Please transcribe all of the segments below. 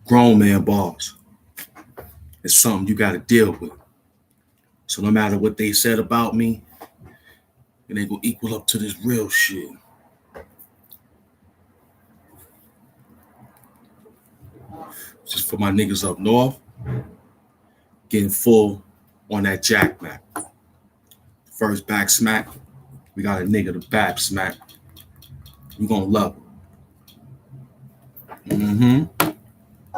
Grown man bars. It's something you got to deal with. So no matter what they said about me, it ain't gonna equal up to this real shit. Just for my niggas up north, getting full on that jack Mac. First back smack, we got a nigga to back smack. You gonna love it. A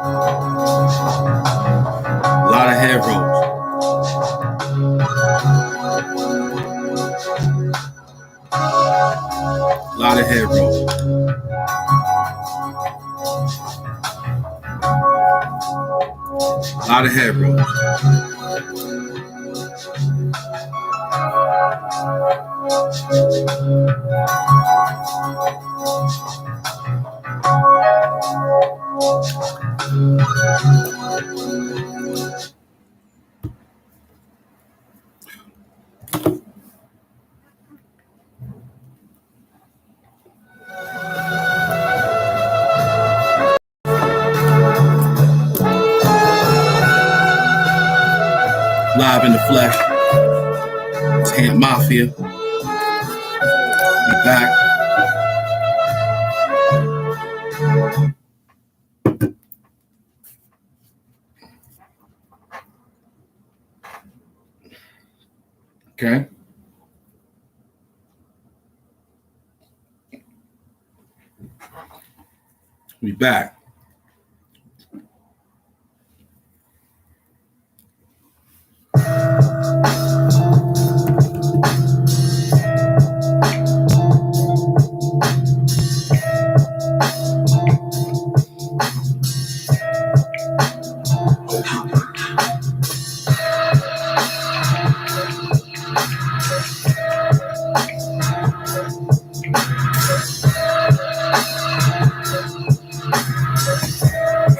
lot of head rolls. A lot of head rolls. A lot of head rolls. Live in the flesh. It's Hand Mafia. Be back. Okay. We back.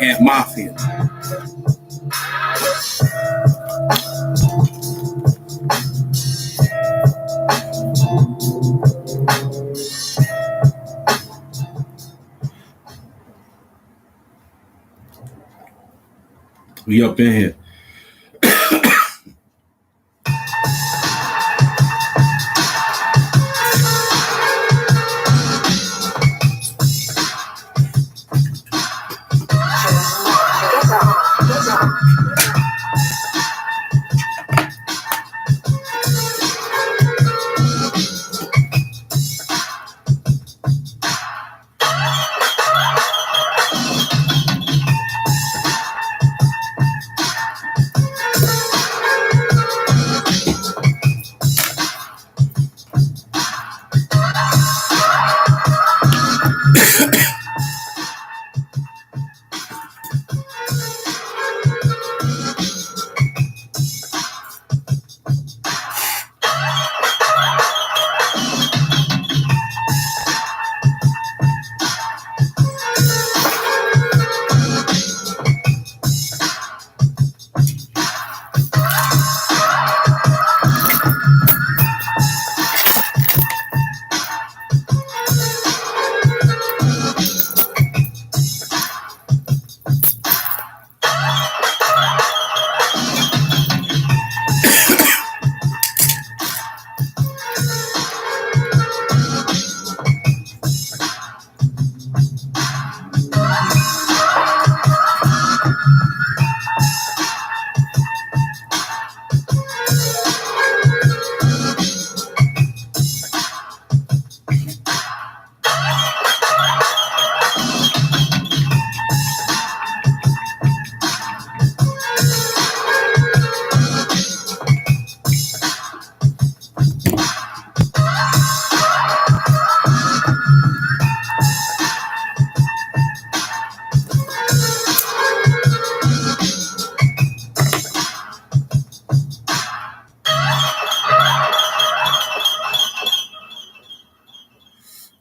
Hand Mafia. We up in here.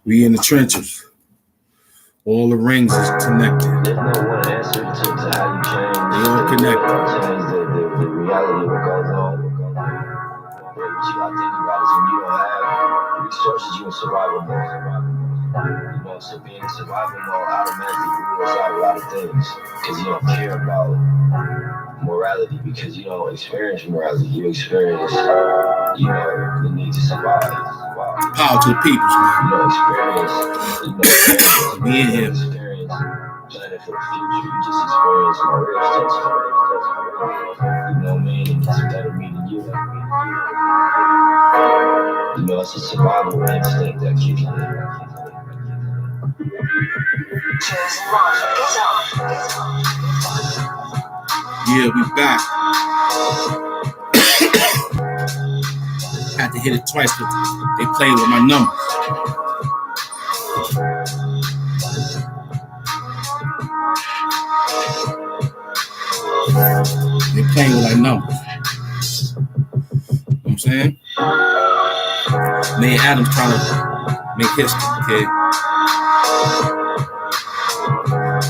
We in the trenches. All the rings is connected. There's no one answer to how you change. They all connected. Change the reality of what goes on. What you gotta think about is when you don't have resources, you in survival mode. You know, so being in survival mode automatically rules out a lot of things because you don't care about morality because you don't experience morality. You experience, the need to survive. Power to the peoples, man. You don't experience, We in here. experience planning for the future. You just experience my ribs touching. You know what I mean? And it's better me than you. You know, it's a survival instinct that kicks in. Yeah, we back. Had to hit it twice because they playing with my numbers. They playing with my numbers. You know what I'm saying? Nate Adams trying to make history, kid.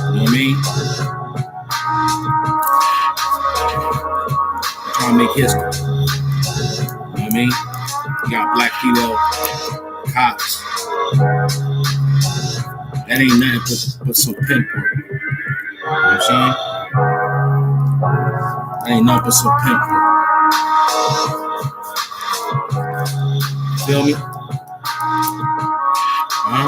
You know what I mean? They're trying to make history. You know what I mean? You got black female cops. That ain't nothing but some pimp work. You know what I'm saying? That ain't nothing but some pimp work. Feel me? Huh?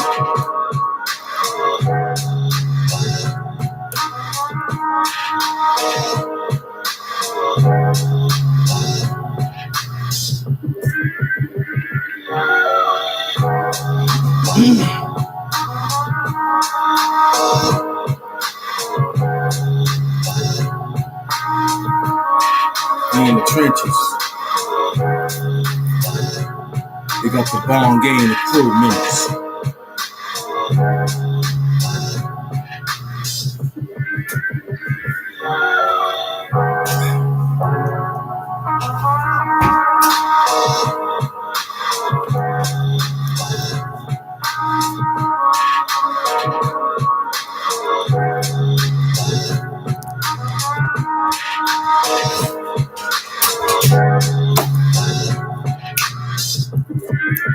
We in the trenches. We got the ball game, the crew minutes.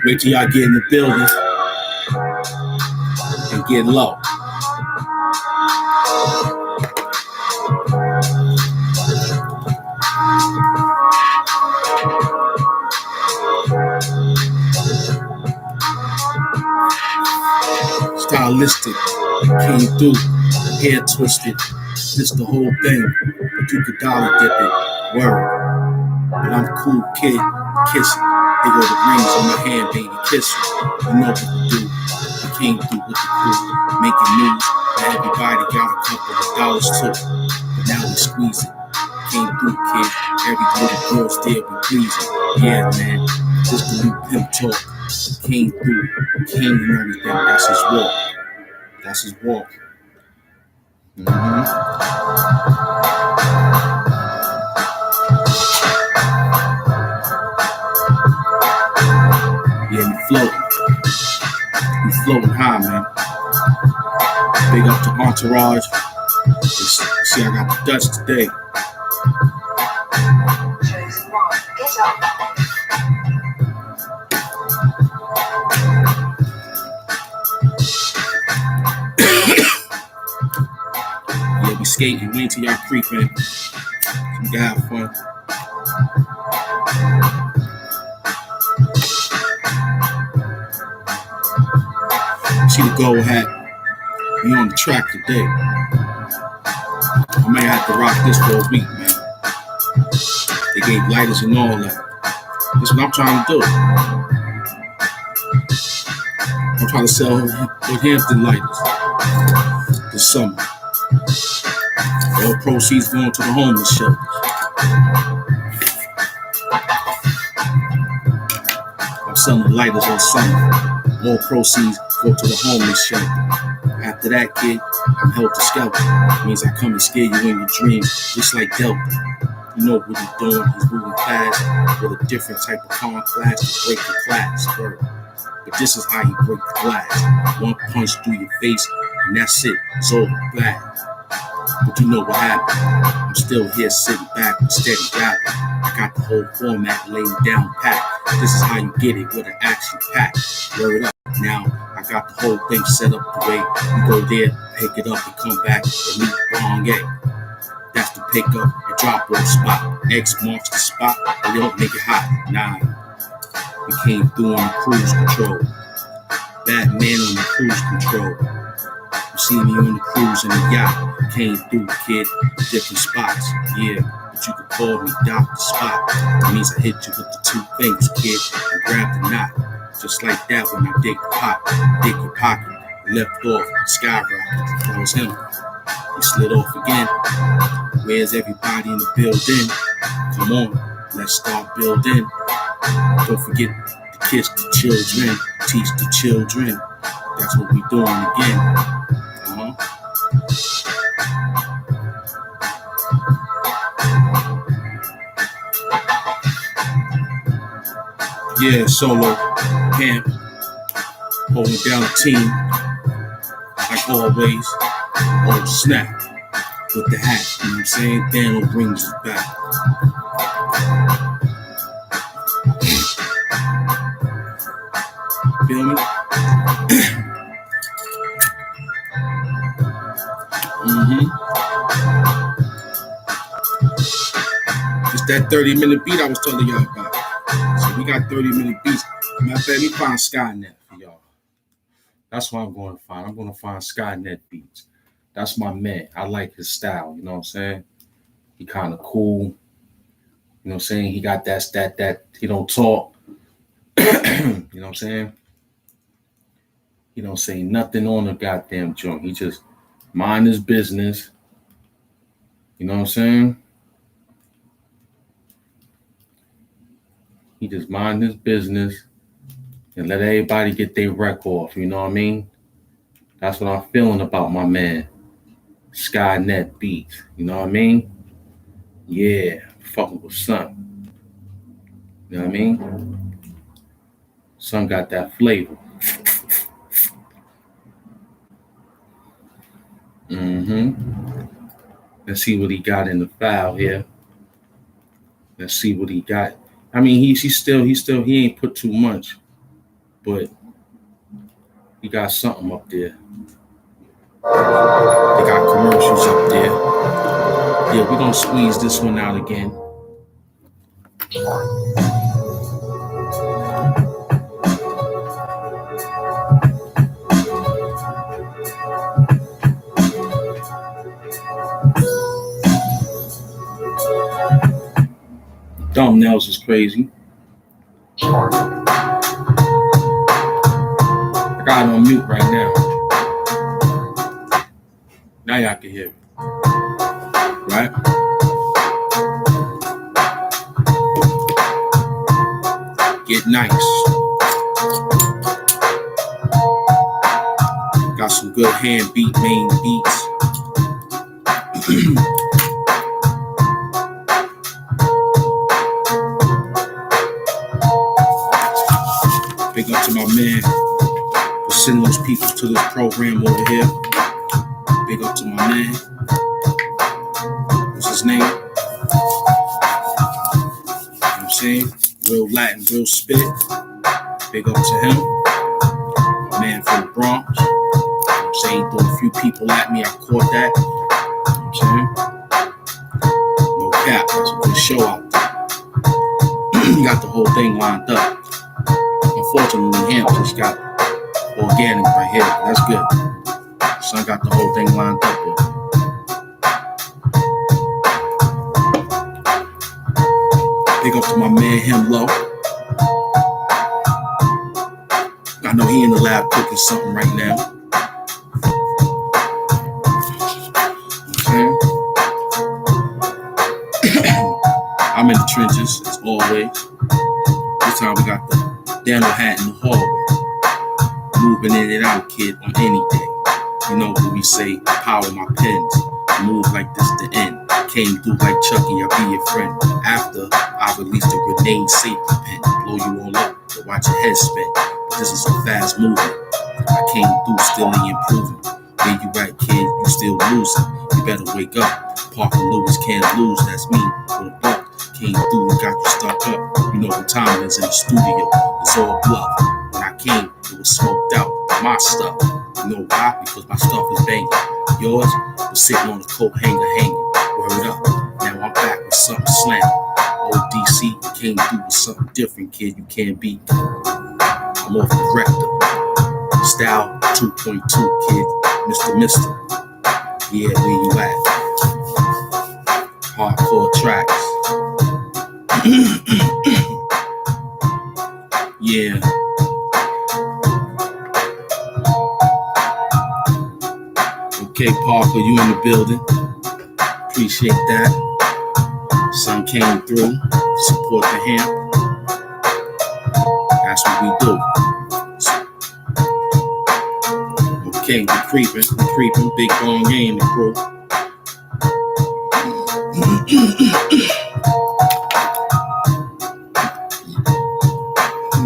Wait till y'all get in the building and get low. Stylistic, came through, hair twisted, this the whole thing, but you could dollar dip it, word. But I'm cool, kid, kissing. They go the rings on my hand, baby, kissing. You know what we do. We came through with the crew, making news. Now everybody got a couple of dollars too. But now we squeeze it. Came through, kid. Every little girl still be pleasing. Yeah, man, this the new pimp talk. Came through, king and everything. That's his walk. That's his walk. Mm-hmm. Yeah, we floating. We floating high, man. Big up to Entourage. See, I got the Dutch today. Yeah, we skating. Wait till y'all creeping. So we can have fun. See the gold hat. We on the track today. I might have to rock this for a week, man. They gave lighters and all that. That's what I'm trying to do. I'm trying to sell Northampton lighters this summer. All proceeds going to the homeless shelters. I'm selling lighters all summer. All proceeds go to the homeless shelter. After that, kid, I'm helter skelter. Means I come and scare you in your dreams, just like Delta. You know what he's doing, he's moving fast with a different type of class to break the class, bro. But this is how you break the glass. One punch through your face, and that's it. It's all bad. But you know what happened. I'm still here sitting back with steady rapping. I got the whole format laid down pat. This is how you get it with an action pack. Word up. Now I got the whole thing set up the way you go there, pick it up and come back and meet wrong A. That's the pick up and drop off spot. X marks the spot, but they don't make it hot. Nah, we came through on cruise control. Batman on the cruise control. You see me on the cruise in the yacht. Came through, kid, different spots. Yeah, but you could call me Dr. Spot. That means I hit you with the two fingers, kid, and grab the knot. Just like that when I dig the pot, dig your pocket, left off, skyrocket. That was him. He slid off again. Where's everybody in the building? Come on, let's start building. Don't forget to kiss the children, teach the children. That's what we doing again. Yeah, solo, camp, holding down the team, like always. Oh snap, with the hat, you know what I'm saying? Daniel brings us back. Feel me? It's that 30-minute beat I was telling y'all about. So we got 30-minute beats. Matter of fact, let me find Skynet for y'all. That's what I'm going to find. I'm going to find Skynet beats. That's my man. I like his style. You know what I'm saying? He kind of cool. You know what I'm saying? He got that he don't talk. You know what I'm saying? He don't say nothing on the goddamn joint. He just mind his business. You know what I'm saying? He just mind his business and let everybody get their wreck off. You know what I mean? That's what I'm feeling about my man. Skynet Beats. You know what I mean? Yeah. Fucking with Son. You know what I mean? Son got that flavor. Let's see what he got in the file here. Let's see what he got. I mean, he ain't put too much, but he got something up there. They got commercials up there. Yeah, we're gonna squeeze this one out again. Thumbnails is crazy. I got it on mute right now. Now y'all can hear it. Right? Get nice. Got some good hand beat, main beats. Big up to my man for sending those people to this program over here. Big up to my man. What's his name? You know what I'm saying? Real Latin, real spit. Big up to him. My man from the Bronx. You know what I'm saying? He threw a few people at me. I caught that. You know what I'm saying? No cap. That's a good show out there. He got the whole thing lined up. Unfortunately, him just got organic right here. That's good. Son got the whole thing lined up. Big up to my man, him low. I know he in the lab cooking something right now. Okay. I'm in the trenches as always. This time we got the Daniel hat in the hallway. Moving in and out, kid, on any day. You know what we say, power my pens. Move like this to end. Came through like Chucky, I'll be your friend. After I released a grenade safety pin. Blow you all up, but watch your head spin. But this is a fast movement. I came through still improving. Where you at, kid, you still losing. You better wake up. Parker Lewis can't lose, that's me. For the buck, came through and got you stuck up. You know what time it is in the studio. It's all bluff. When I came, it was smoked out. My stuff. You know why? Because my stuff is banging. Yours was sitting on the coat hanger hanging. Word up. Now I'm back with something slamming. ODC came through with something different, kid. You can't beat. I'm off the rector. Style 2.2, kid. Mr. Yeah, where you at? Hardcore tracks. Yeah. Okay, Parker, you in the building. Appreciate that. Son came through. Support the hemp. That's what we do. Okay, we creeping. Big bone game, bro.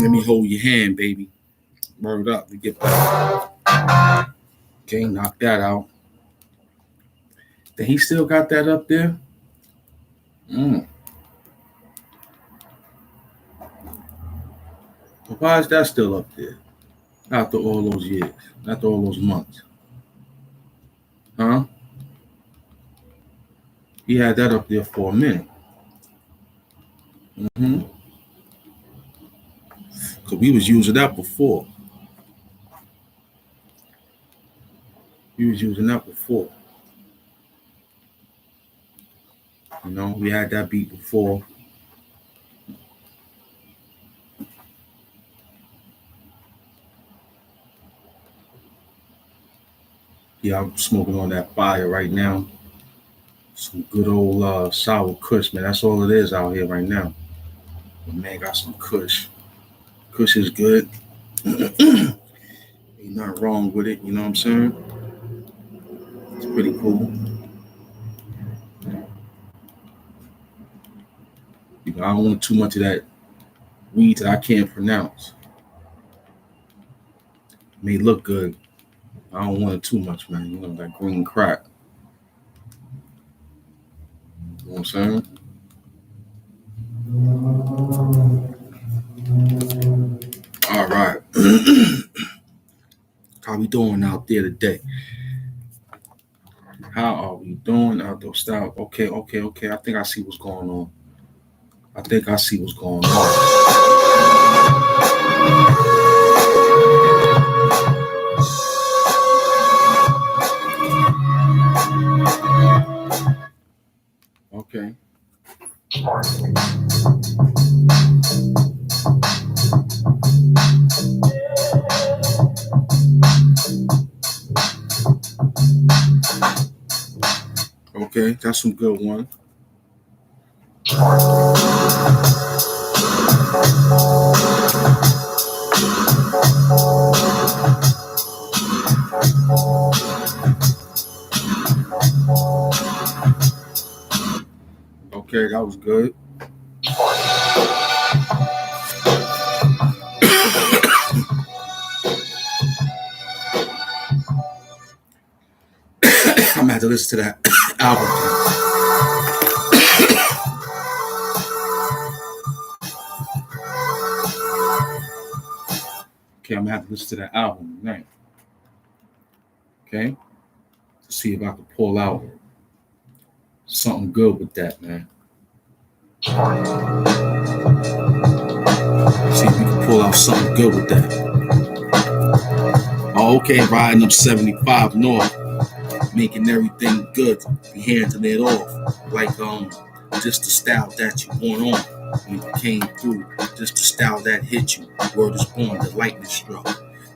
Let me hold your hand, baby. Word up, we get back. Okay, knock that out. Then he still got that up there? But why is that still up there? After all those years, after all those months. Huh? He had that up there for a minute. Because we was using that before. You know, we had that beat before. Yeah, I'm smoking on that fire right now. Some good old sour kush, man. That's all it is out here right now. But man, got some kush. Kush is good. Ain't nothing wrong with it, you know what I'm saying? It's pretty cool. You know, I don't want too much of that weed that I can't pronounce. It may look good. I don't want it too much, man. You know, that green crack. You know what I'm saying? All right. How we doing out there today? How are we doing out there? Style? Okay. I think I see what's going on. Okay. Okay, that's some good one. Okay, that was good. I'm gonna have to listen to that album. Okay, I'm gonna have to listen to that album tonight. Okay, to see if I can pull out something good with that, man. See if we can pull out something good with that. Oh, okay, riding up 75 North, making everything good, be handing it off like just the style that you want on when you came through, just the style that hit you. Word is born, the lightning struck.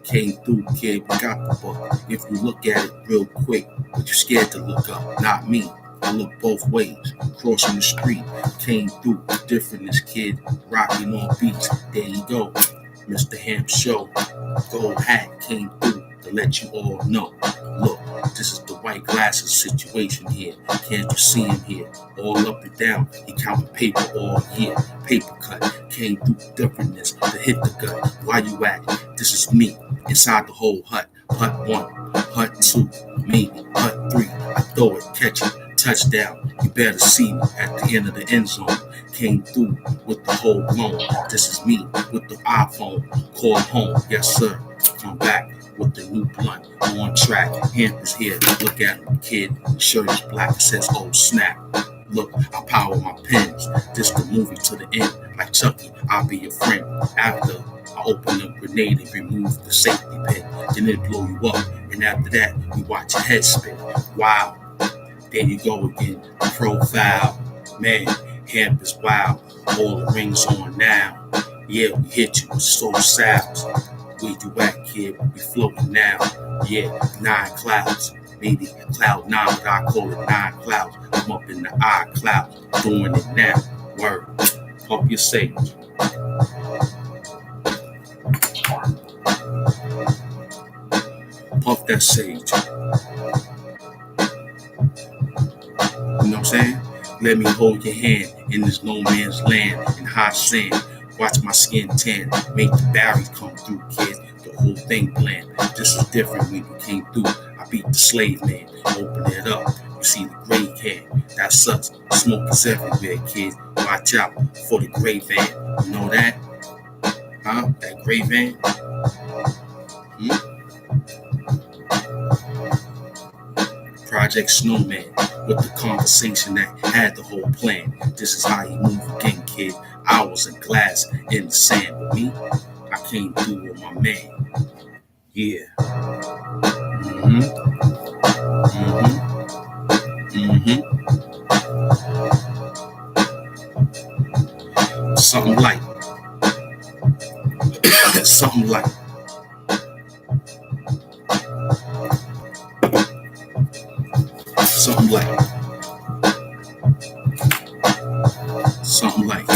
Came through, kid, we got the book. If you look at it real quick, but you're scared to look up, not me. I look both ways, crossing the street, came through, differentness, kid, rocking on beats. There you go, Mr. Ham Show. Gold hat came through to let you all know. Look, this is the white glasses situation here. Can't you see him here? All up and down, he counting paper all year. Paper cut, came through differentness to hit the gut. Why you at? This is me, inside the whole hut. Hut 1, hut 2, maybe hut 3. I throw it, catch it, touchdown. You better see me at the end of the end zone. came through with the whole blown. This is me with the iPhone. Call home, yes sir. Come back with the new blunt. On track, Hemp is here. Look at him, kid. Shirt is black. It says, oh snap. Look, I power my pens. This the movie to the end. Like Chucky, I'll be your friend. After I open the grenade and remove the safety pin, then it blow you up. And after that, you watch your head spin. Wow. There you go again. Profile. Man, Hemp is wild. All the rings on now. Yeah, we hit you with soul sounds. Where you at, kid? We floating now. Yeah, 9 clouds. Maybe cloud 9, but I call it 9 clouds. I'm up in the eye cloud, doing it now. Word. Pump your sage. Puff that sage. You know what I'm saying? Let me hold your hand in this no man's land in hot sand. Watch my skin tan, make the berries come through, kids. The whole thing bland. This is different when you came through. I beat the slave man, open it up. You see the gray can. That sucks. Smoke is everywhere, kids. Watch out for the gray van. You know that? Huh? That gray van? Project Snowman with the conversation that had the whole plan. This is how you move again, kid. I was in glass in the sand with me. I came through with my man. Yeah. Something light. Something light. Something light. Something light.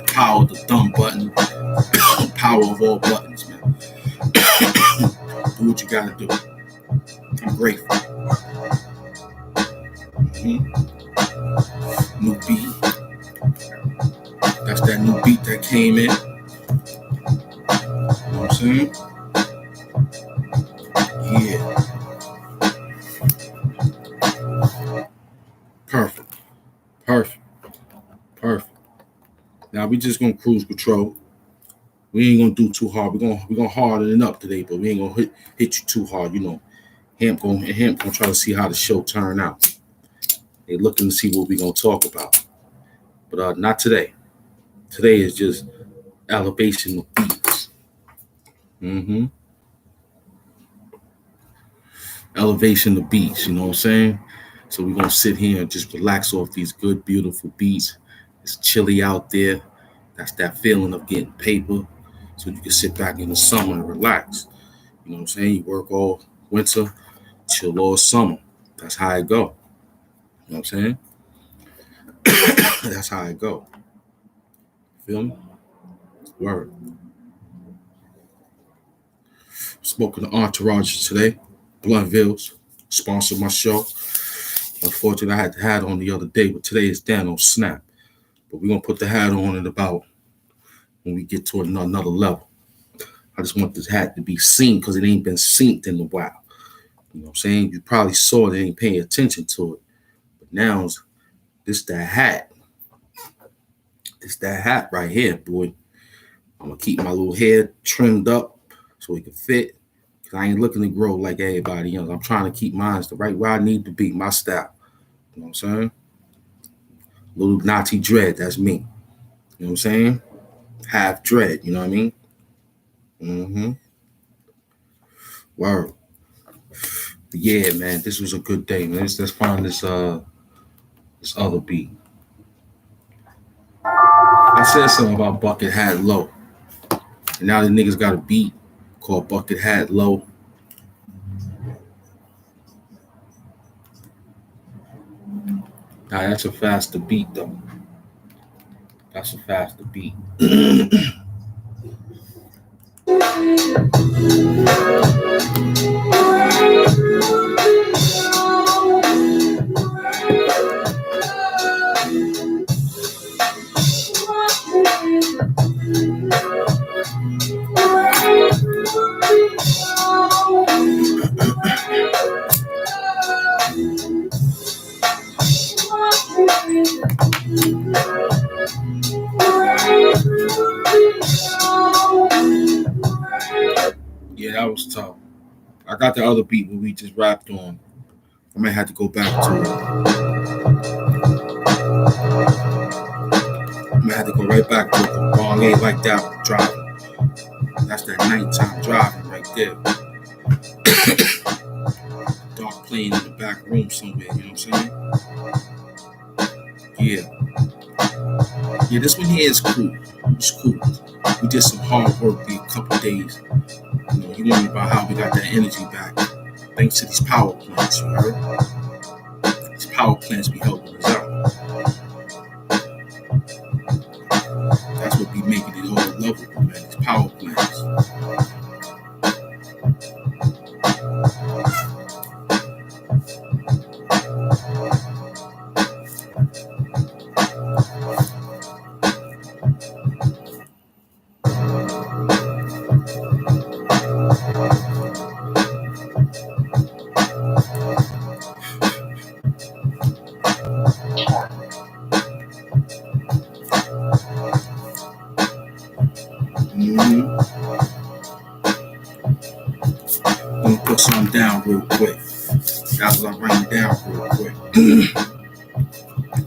Power of the thumb button. Power of all buttons, man. Do what you gotta do. I'm grateful. New beat. That's that new beat that came in. You know what I'm saying? Yeah. Perfect. Perfect. Perfect. Now we just gonna cruise control. We ain't gonna do too hard. We're gonna harden it up today, but we ain't gonna hit you too hard. You know, Hemp gonna try to see how the show turn out. They looking to see what we gonna talk about, but not today. Today is just elevation of beats. Elevation of beats. You know what I'm saying? So we're gonna sit here and just relax off these good, beautiful beats. It's chilly out there. That's that feeling of getting paper. So you can sit back in the summer and relax. You know what I'm saying? You work all winter, chill all summer. That's how it go. You know what I'm saying? That's how it go. Feel me? Word. Smoking the entourage today. Bluntvilles sponsored my show. Unfortunately, I had the hat on the other day, but today is Dan on Snap. But we're going to put the hat on in about when we get to another level. I just want this hat to be seen because it ain't been synced in a while. You know what I'm saying? You probably saw it, ain't paying attention to it. But now, this that hat. This that hat right here, boy. I'm going to keep my little hair trimmed up so it can fit. Because I ain't looking to grow like everybody else. I'm trying to keep mine the right where I need to be, my style. You know what I'm saying? Little Nazi dread, that's me. You know what I'm saying? Half dread, you know what I mean? Word. But yeah, man, this was a good day, man. Let's find this other beat. I said something about Bucket Hat Low. And now the niggas got a beat called Bucket Hat Low. Now that's a faster beat though. That's a faster beat. Yeah, that was tough. I got the other beat when we just rapped on. I might have to go back to it. I might have to go right back to it. The wrong ain't like that one, driving. That's that nighttime driving right there. Dark playing in the back room somewhere, you know what I'm saying? Yeah. Yeah, this one here is cool. It's cool. We did some hard work the couple days. You know, he learned about how we got that energy back. Thanks to these power plants, you heard? These power plants be helping us out. That's what be making it all lovable, man. These power plants. Mm-hmm. Gonna put something down real quick. That's what I write down real quick.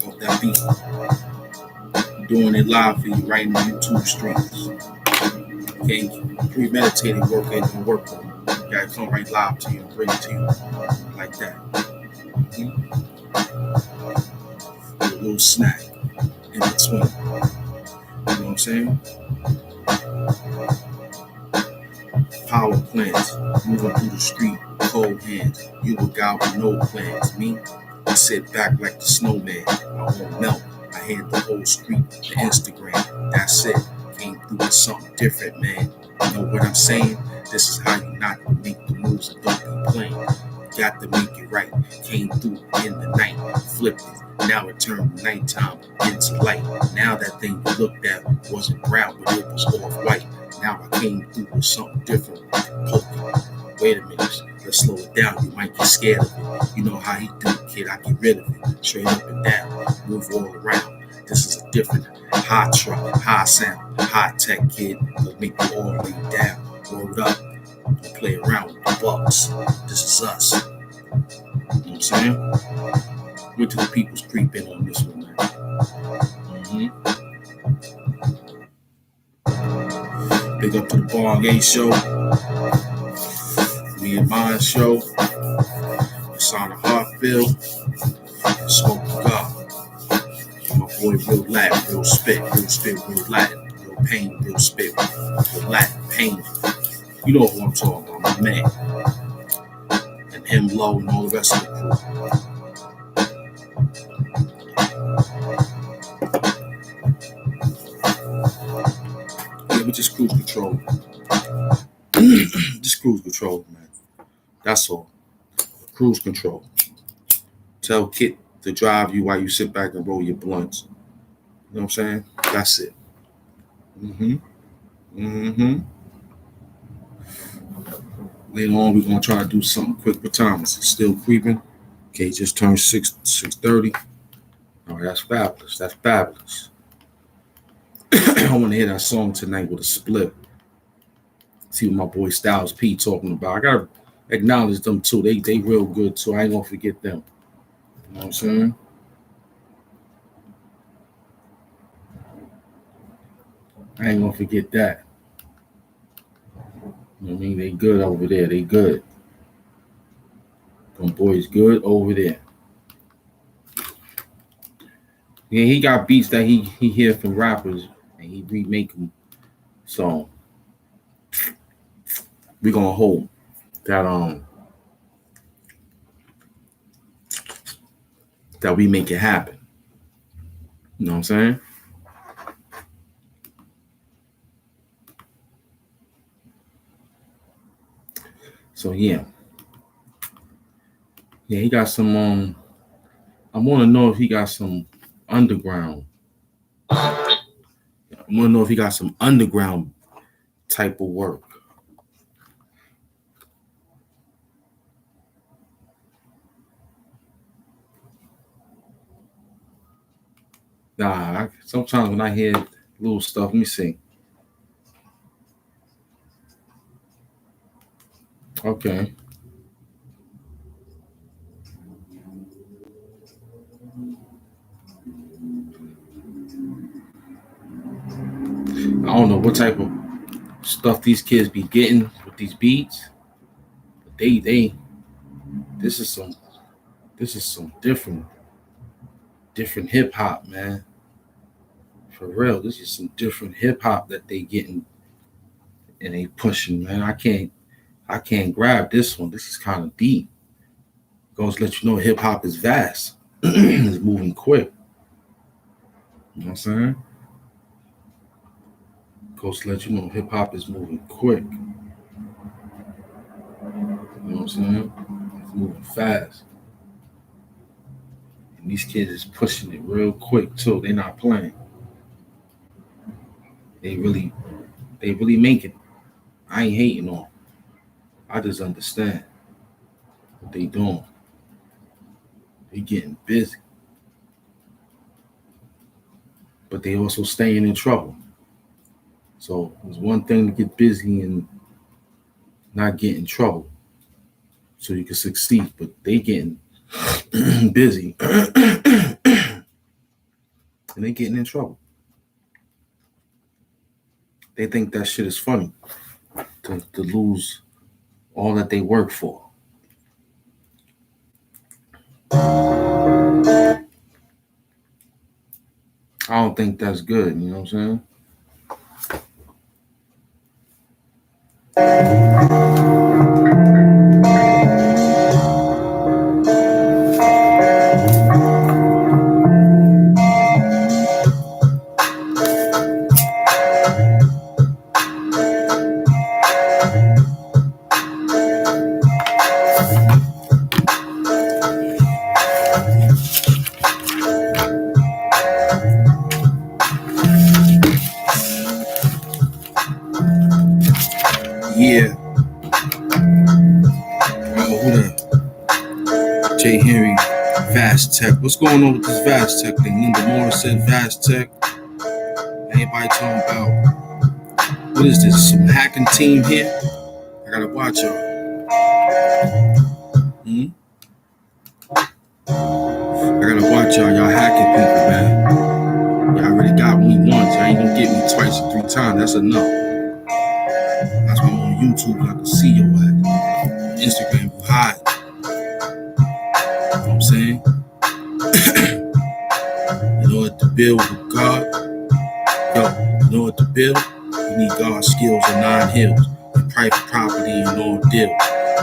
Off that beat. Doing it live for you right in the YouTube streams. Okay, premeditated work ain't gonna work for you. You gotta come right live to you and bring it to you like that. Mm-hmm. A little snack in between. You know what I'm saying? Power plants moving through the street, cold hands. You a guy with no plans. Me, I sit back like the snowman. I won't melt. I hand the whole street to Instagram. That's it. Came through with something different, man. You know what I'm saying? This is how you not to make the moves and don't be playing. Got to make it right. Came through in the night, flipped it. Now it turned nighttime into light. Now that thing you looked at wasn't brown, but it was off-white. Now I came through with something different. Poking. Wait a minute. Let's slow it down. You might get scared of it. You know how he do, kid. I get rid of it. Straight up and down. Move all around. This is a different high truck, high sound, high tech, kid. Gonna make you all lay down. Roll up. Don't play around with the bucks. This is us. You know what I'm saying? Went to the people's creep in on this one, man. Mm-hmm. Big up to the Bar Gay Show. Me and Mine Show. Hassan Hartfield. Smoke the God. My boy real Latin, real spit, real Latin, real pain, real spit, real Latin, pain. You know who I'm talking about, my man. And him low and all the rest of the crew. Yeah, we just cruise control. Just cruise control, man. That's all. Cruise control. Tell Kit to drive you while you sit back and roll your blunts. You know what I'm saying? That's it. Mm-hmm. Mm-hmm. Later on, we're gonna try to do something quick. What time is it? Still creeping? Okay, just turned 6:30. All right, that's fabulous. That's fabulous. I want to hear that song tonight with a split. See what my boy Styles P talking about. I gotta acknowledge them too. They real good too. I ain't gonna forget them. You know what I'm saying? I ain't gonna forget that. You know what I mean? They good over there. They good. Them boys good over there. Yeah, he got beats that he hear from rappers and he remake them. So we gonna hold that we make it happen. You know what I'm saying? So yeah. Yeah, he got some I wanna know if he got some underground. I wanna know if he got some underground type of work. Nah, sometimes when I hear little stuff, let me see. Okay. I don't know what type of stuff these kids be getting with these beats. But they this is some different hip hop, man. For real. This is some different hip hop that they getting and they pushing, man. I can't grab this one. This is kind of deep. Goes to let you know hip hop is vast. It's moving quick. You know what I'm saying? Goes to let you know hip hop is moving quick. You know what I'm saying? It's moving fast. And these kids is pushing it real quick too. They're not playing. They really make it. I ain't hating on 'em. I just understand what they doing. They getting busy. But they also staying in trouble. So it's one thing to get busy and not get in trouble so you can succeed. But they getting busy and they getting in trouble. They think that shit is funny to lose all that they work for. I don't think that's good, you know what I'm saying? Yeah. Who the Jay Henry, Vast Tech. What's going on with this Vast Tech thing? Linda Morris said Vast Tech. Anybody talking about what is this? Some hacking team here? I gotta watch y'all. I gotta watch y'all. Y'all hacking people, man. Y'all already got me once. Y'all ain't gonna get me twice or 3 times. That's enough. That's why I'm on YouTube. I can see your ass. Instagram, you hide. You know what I'm saying? You know what to build with God? Yo, you know what to build? You need God's skills on 9 hills, and private property and all deals.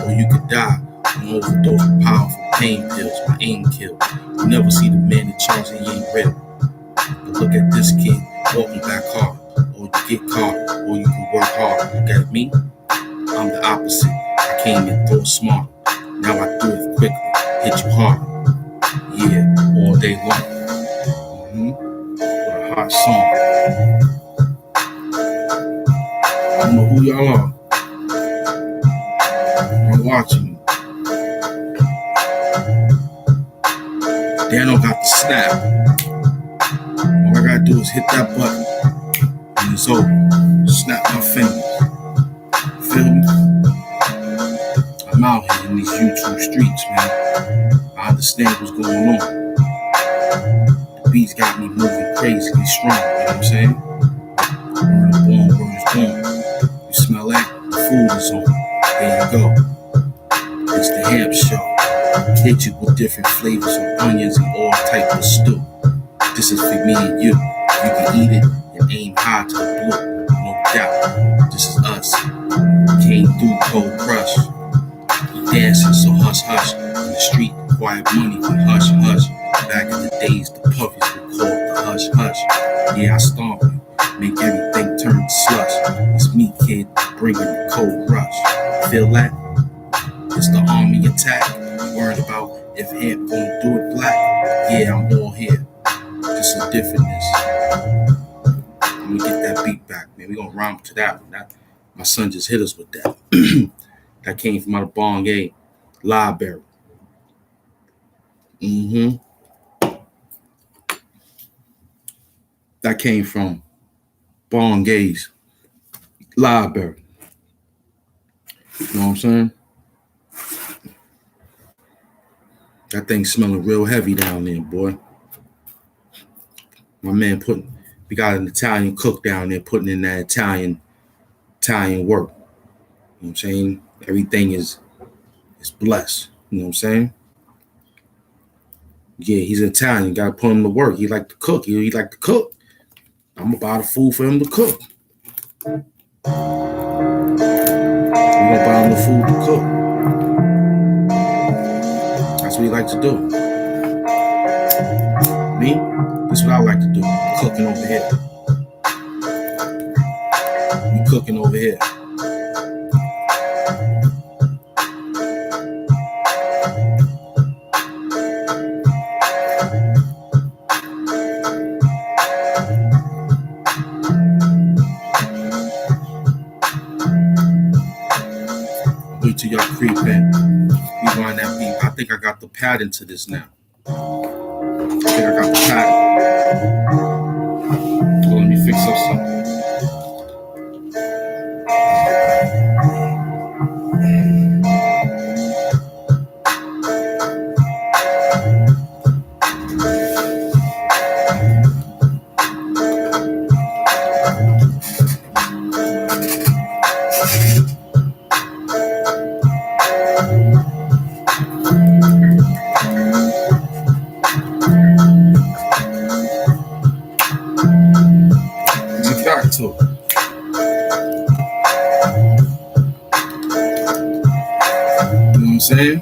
Or you could die from overdose of powerful pain pills. My aim kill. You never see the man in charge and he ain't real. But look at this kid walking back hard. Or you get caught, or you can work hard. Look at me, I'm the opposite. I came in throw smart. Now I do it quickly, hit you hard. Yeah, all day long. With a hot song. I don't know who y'all are. I'm watching you. Dano got the snap. All I gotta do is hit that button, and it's over. Snap my fingers. Feel me? I'm out here in these YouTube streets, man. I understand what's going on. The beats got me moving crazily strong, you know what I'm saying? Word is born. You smell that? The food is on. There you go. It's the ham show. Hit you with different flavors of onions and all type of stew. This is for me and you. You can eat it and aim high to the blue. No doubt. This is us. Came through cold crush. Dancing so hush hush. In the street, quiet money from hush hush. Back in the days, the puppies were called the hush hush. Yeah, I stomp you. Make everything turn to slush. It's me, kid, bringing the cold rush. Feel that? It's the army attack. You worried about if Hemp gon' do it black? Yeah, I'm all here. Just a differentness. I'm gonna get that beat back, man. We gonna rhyme to that one. My son just hit us with that. That came from out of Bongay Library. That came from Bon Gay's library. You know what I'm saying? That thing smelling real heavy down there, boy. My man we got an Italian cook down there putting in that Italian work. You know what I'm saying? Everything is blessed. You know what I'm saying? Yeah, he's Italian. Got to put him to work. He like to cook. He like to cook. I'm gonna buy the food for him to cook. I'm gonna buy him the food to cook. That's what he like to do. Me, this is what I like to do. Cooking over here. We cooking over here. Wait till y'all creep in. Rewind that beat. I think I got the pattern to this now. I think I got the pattern. Well, let me fix up something. To it. You know what I'm saying?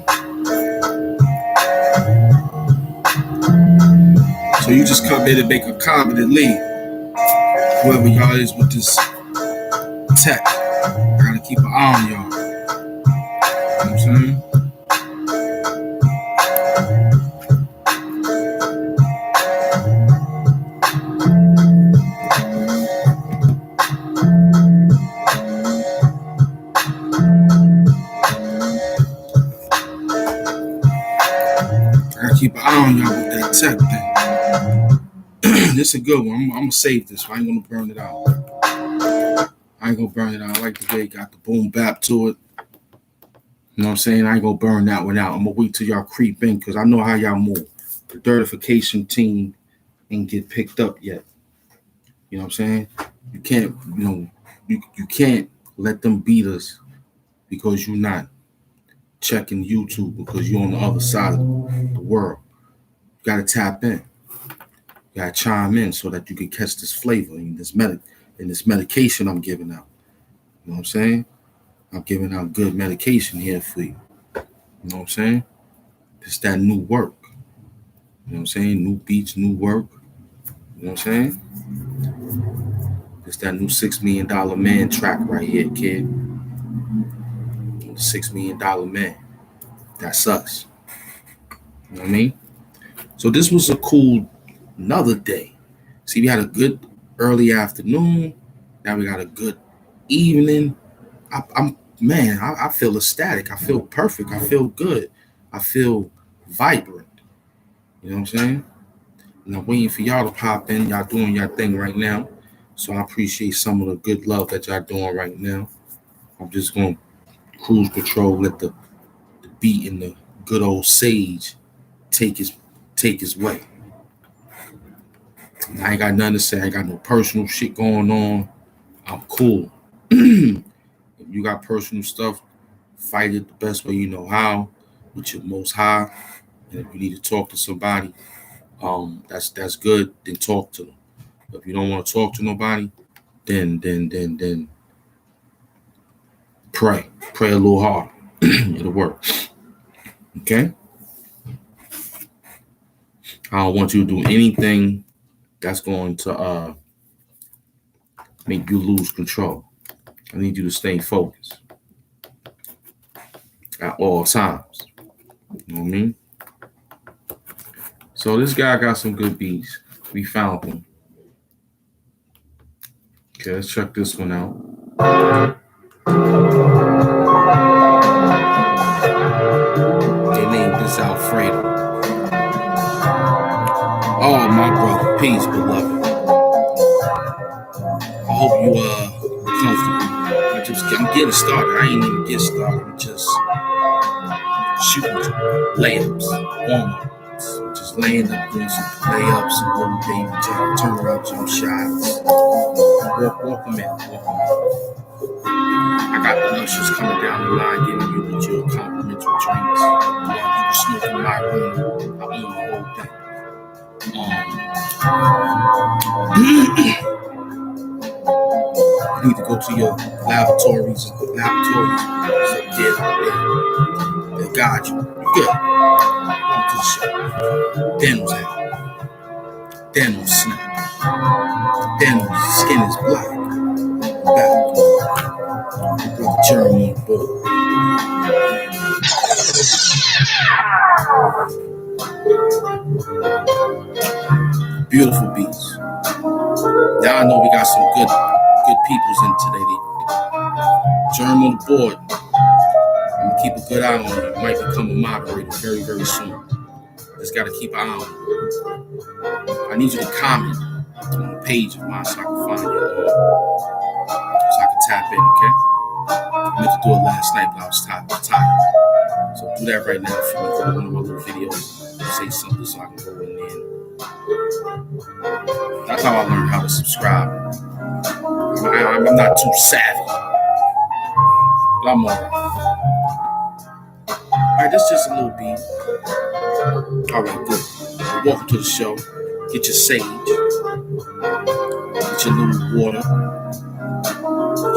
So you just come in and make a comment and leave. Whoever y'all is with this tech, I gotta keep an eye on y'all. You know what I'm saying? Keep an eye on y'all with that tech thing. This is a good one. I'm gonna save this. I ain't gonna burn it out. I like the way it got the boom bap to it. You know what I'm saying? I ain't gonna burn that one out. I'm gonna wait till y'all creep in because I know how y'all move. The dirtification team ain't get picked up yet. You know what I'm saying? You can't, you can't let them beat us because you're not checking YouTube because you're on the other side of the world. You gotta tap in. You gotta chime in so that you can catch this flavor in this medication I'm giving out. You know what I'm saying? I'm giving out good medication here for you. You know what I'm saying? It's that new work. You know what I'm saying? New beats, new work. You know what I'm saying? It's that new $6 Million Man track right here, kid. The $6 Million Man. That's us. You know what I mean? So this was a cool another day. See, we had a good early afternoon. Now we got a good evening. I feel ecstatic. I feel perfect. I feel good. I feel vibrant. You know what I'm saying? And I'm waiting for y'all to pop in. Y'all doing your thing right now. So I appreciate some of the good love that y'all doing right now. I'm just going to cruise control, let the beat and the good old sage take his way. I ain't got nothing to say. I ain't got no personal shit going on. I'm cool. If you got personal stuff, fight it the best way you know how, with your most high. And if you need to talk to somebody, that's good. Then talk to them. But if you don't want to talk to nobody, then pray a little harder. It'll work. Okay. I don't want you to do anything that's going to make you lose control. I need you to stay focused at all times. You know what I mean? So this guy got some good beats. We found them. Okay, let's check this one out. They named this Alfredo. Oh, my brother. Peace, beloved. I hope you comfortable. I'm getting started. I ain't even get started. I'm just shooting layups, warm-ups. Just laying up doing some layups, some little baby jump, turn around jump shots. Walk them in. I got the ushers coming down the line giving you with your complimentary drinks. While you were smoking my room, I own the whole thing. You need to go to your laboratories. They'll guide you. Good. Welcome to the show. Daniel's out. Daniel's snap. Daniel's skin is black. Back. Brother Jeremy on board. Beautiful beats. Now I know we got some good peoples in today. Germ on the board. I'm gonna keep a good eye on you. You might become a moderator very, very soon. Just gotta keep an eye on you. I need you to comment on the page of mine so I can find you. So I can tap in, okay? I meant to do it last night, but I was tired. So do that right now for me. Go to one of my little videos, say something so I can go in there. That's how I learned how to subscribe. I'm not too savvy, but I'm alright. Alright, this is just a little beat. Alright, good. Welcome to the show. Get your sage. Get your little water.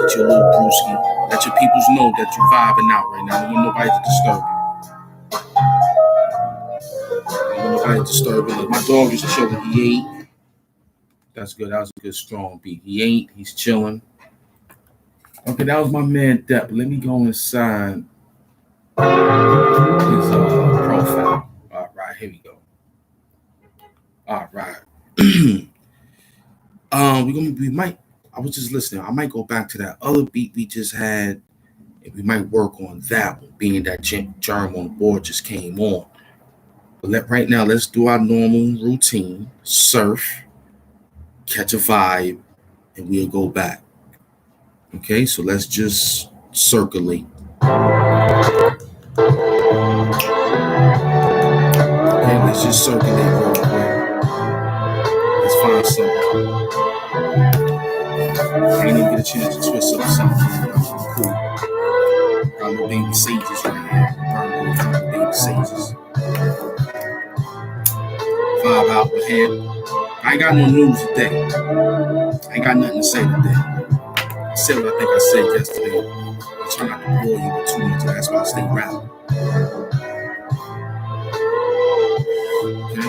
Get your little brewski. Let your peoples know that you're vibing out right now. I don't want nobody to disturb you. My dog is chilling. He ate. That's good. That was a good strong beat. He ain't. He's chilling. Okay, that was my man Depp. Let me go inside his profile. All right, here we go. All right. I was just listening. I might go back to that other beat we just had, and we might work on that one, being that Germ on the board just came on. But right now, let's do our normal routine. Surf, catch a vibe, and we'll go back. Okay, so let's just circulate. Okay, let's just circulate real quick. Let's find something. I ain't even get a chance to twist up something. Cool. Got little baby sages right here. Burn little baby sages. Vibe out with him. I ain't got no news today. I ain't got nothing to say today. I said what I think I said yesterday. I try not to bore you with too much. That's why I stay rapping. Okay?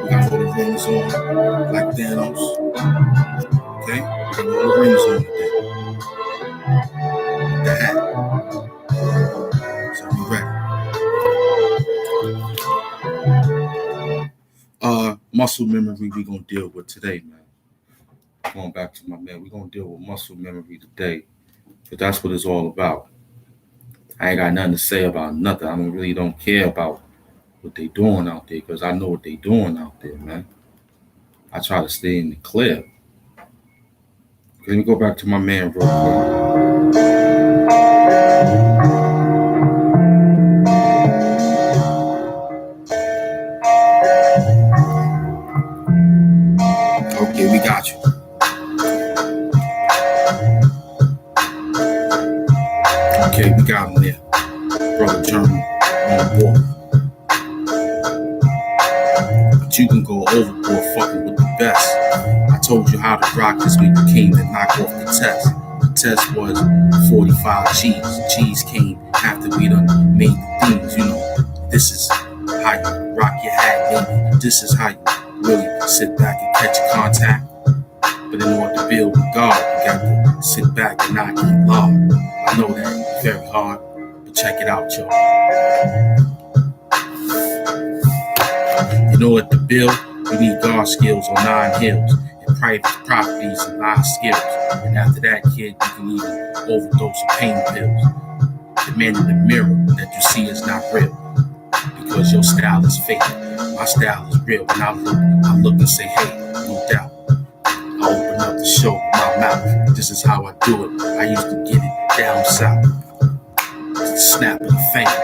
We got all the rings on, like Thanos. Okay? We got all the rings on today. The hat. So we ready. Muscle memory we gonna deal with today, man. Going back to my man, we're gonna deal with muscle memory today. But that's what it's all about. I ain't got nothing to say about nothing. I really don't care about what they doing out there, because I know what they doing out there, man. I try to stay in the clear. Let me go back to my man real quick. Okay, we got you. Okay, we got him there. Brother German on board. But you can go overboard fucking with the best. I told you how to rock this week. We came to knock off the test. The test was 45 G's. G's came after we done made the things, you know. This is how you rock your hat, baby. This is how you really sit back and catch contact. But in order to build with God, you got to sit back and not eat lard. I know that it's very hard, but check it out, y'all. In order to build, you need God skills on 9 hills and private properties and live skills. And after that, kid, you can even overdose of pain pills. The man in the mirror that you see is not real, because your style is fake. My style is real. When I look and say, hey, no doubt. I open up the show with my This is how I do it. I used to get it down south. Snap of the finger.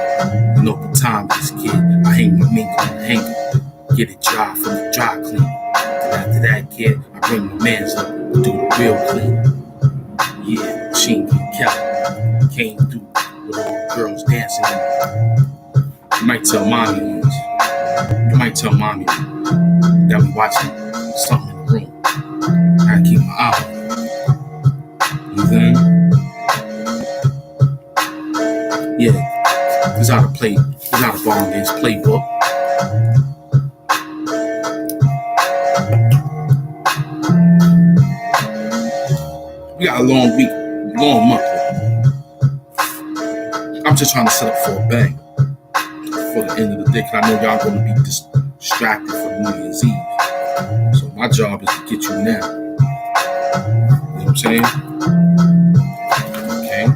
You know the time is, kid. I hang my mink on the hanger. Get it dry from the dry clean. And after that, kid, I bring my mans up and do the real clean. Yeah, Machine Gun Kelly came through with all the girls dancing. You might tell mommy once. You might tell mommy that we watching something in the room. I gotta keep my eye on it. You think? Yeah, this is how to play. This is how to borrow this playbook. We got a long week, long month. I'm just trying to set up for a bang for the end of the day, because I know y'all going to be distracted for New Year's Eve. So my job is to get you now. You know what I'm saying? Okay.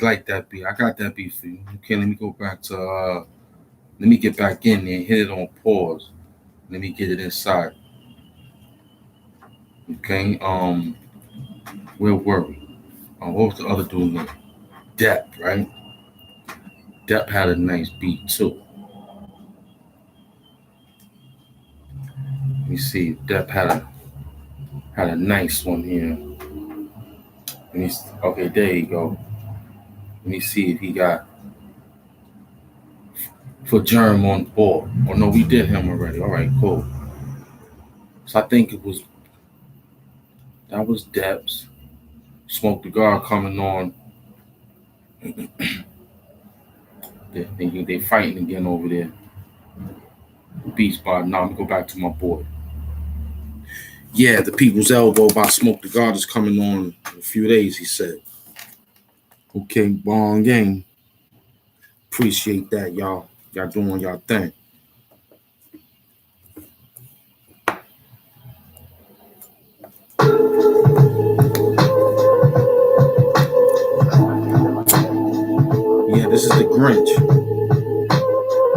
Like that beat. I got that beat for you. Okay, let me go back to let me get back in there and hit it on pause. Let me get it inside. Okay, where were we? What was the other dude name? Depp, right? Depp had a nice beat too. Let me see. Depp had a nice one here. Okay, there you go. Let me see if he got for Germ on board. Oh no, we did him already. All right, cool. So I think that was Depp's. Smoke the Guard coming on. They fighting again over there. Beast by now. I'm gonna go back to my board. Yeah, the People's Elbow by Smoke the God is coming on in a few days, he said. Okay, bong game. Appreciate that, y'all. Y'all doing y'all thing. Yeah, this is the Grinch.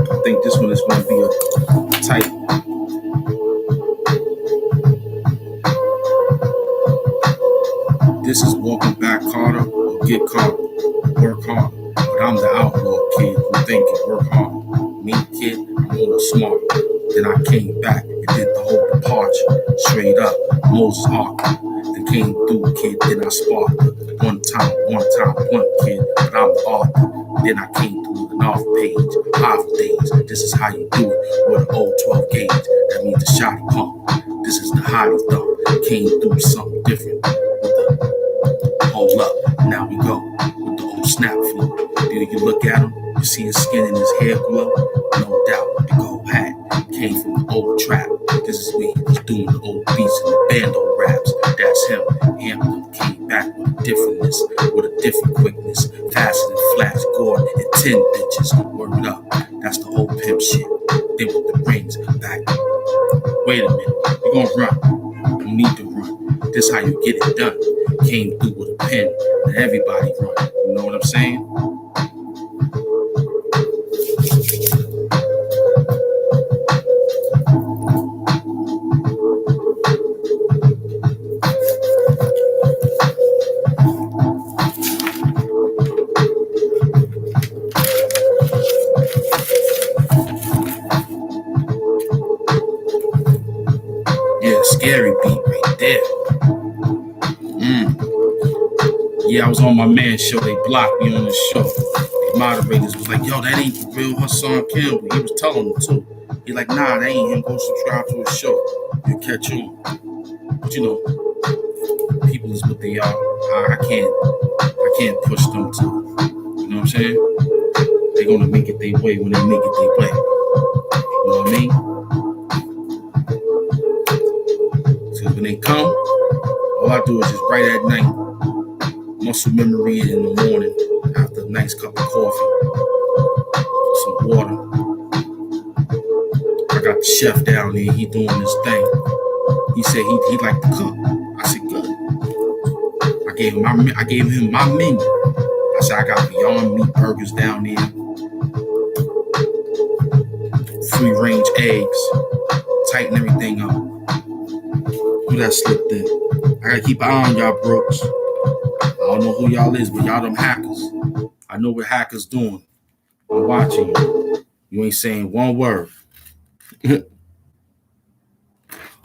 I think this one is going to be a tight. This is Walking Back Harder or Get Caught. Work hard. But I'm the outlaw kid who think it work hard. Me, kid, I'm a little smart. Then I came back and did the whole departure. Straight up, Moses Ark. Then came through, kid, then I sparked. One time, blunt, kid, but I'm the author. Then I came through with an off page. 5 days, this is how you do it with an old 12 gauge. That means the shotty pump. This is the hottie thump. Came through with something different with the hold up. Now we go with the old snap flow. You look at him, you see his skin and his hair glow. No doubt, the gold hat came from the old trap. This is where he was doing the old beats and the bando raps. That's him. Him came back with a differentness, with a different quickness. Faster than Flash Gordon and 10 bitches. Word up, that's the old pimp shit. Then with the rings back. Wait a minute, you gonna run. You need to run. This how you get it done. Came through with a pen, and everybody run. You know what I'm saying? Scary beat right there. Yeah, I was on my man's show. They blocked me on the show. The moderators was like, yo, that ain't the real Hassan Campbell. He was telling them too. He like, nah, that ain't him. Go subscribe to his show. You'll catch on. But you know, people is what they are. I can't push them to. You know what I'm saying? They're gonna make it their way when they make it their way. You know what I mean? So when they come, all I do is just right at night, muscle memory in the morning after a nice cup of coffee, some water. I got the chef down there, he doing his thing. He said he liked to cook. I said, good. I gave him my menu. I said, I got Beyond Meat burgers down there, free range eggs, tighten everything up. Who that slipped in? I gotta keep an eye on y'all, Brooks. I don't know who y'all is, but y'all them hackers. I know what hackers doing. I'm watching you. You ain't saying one word.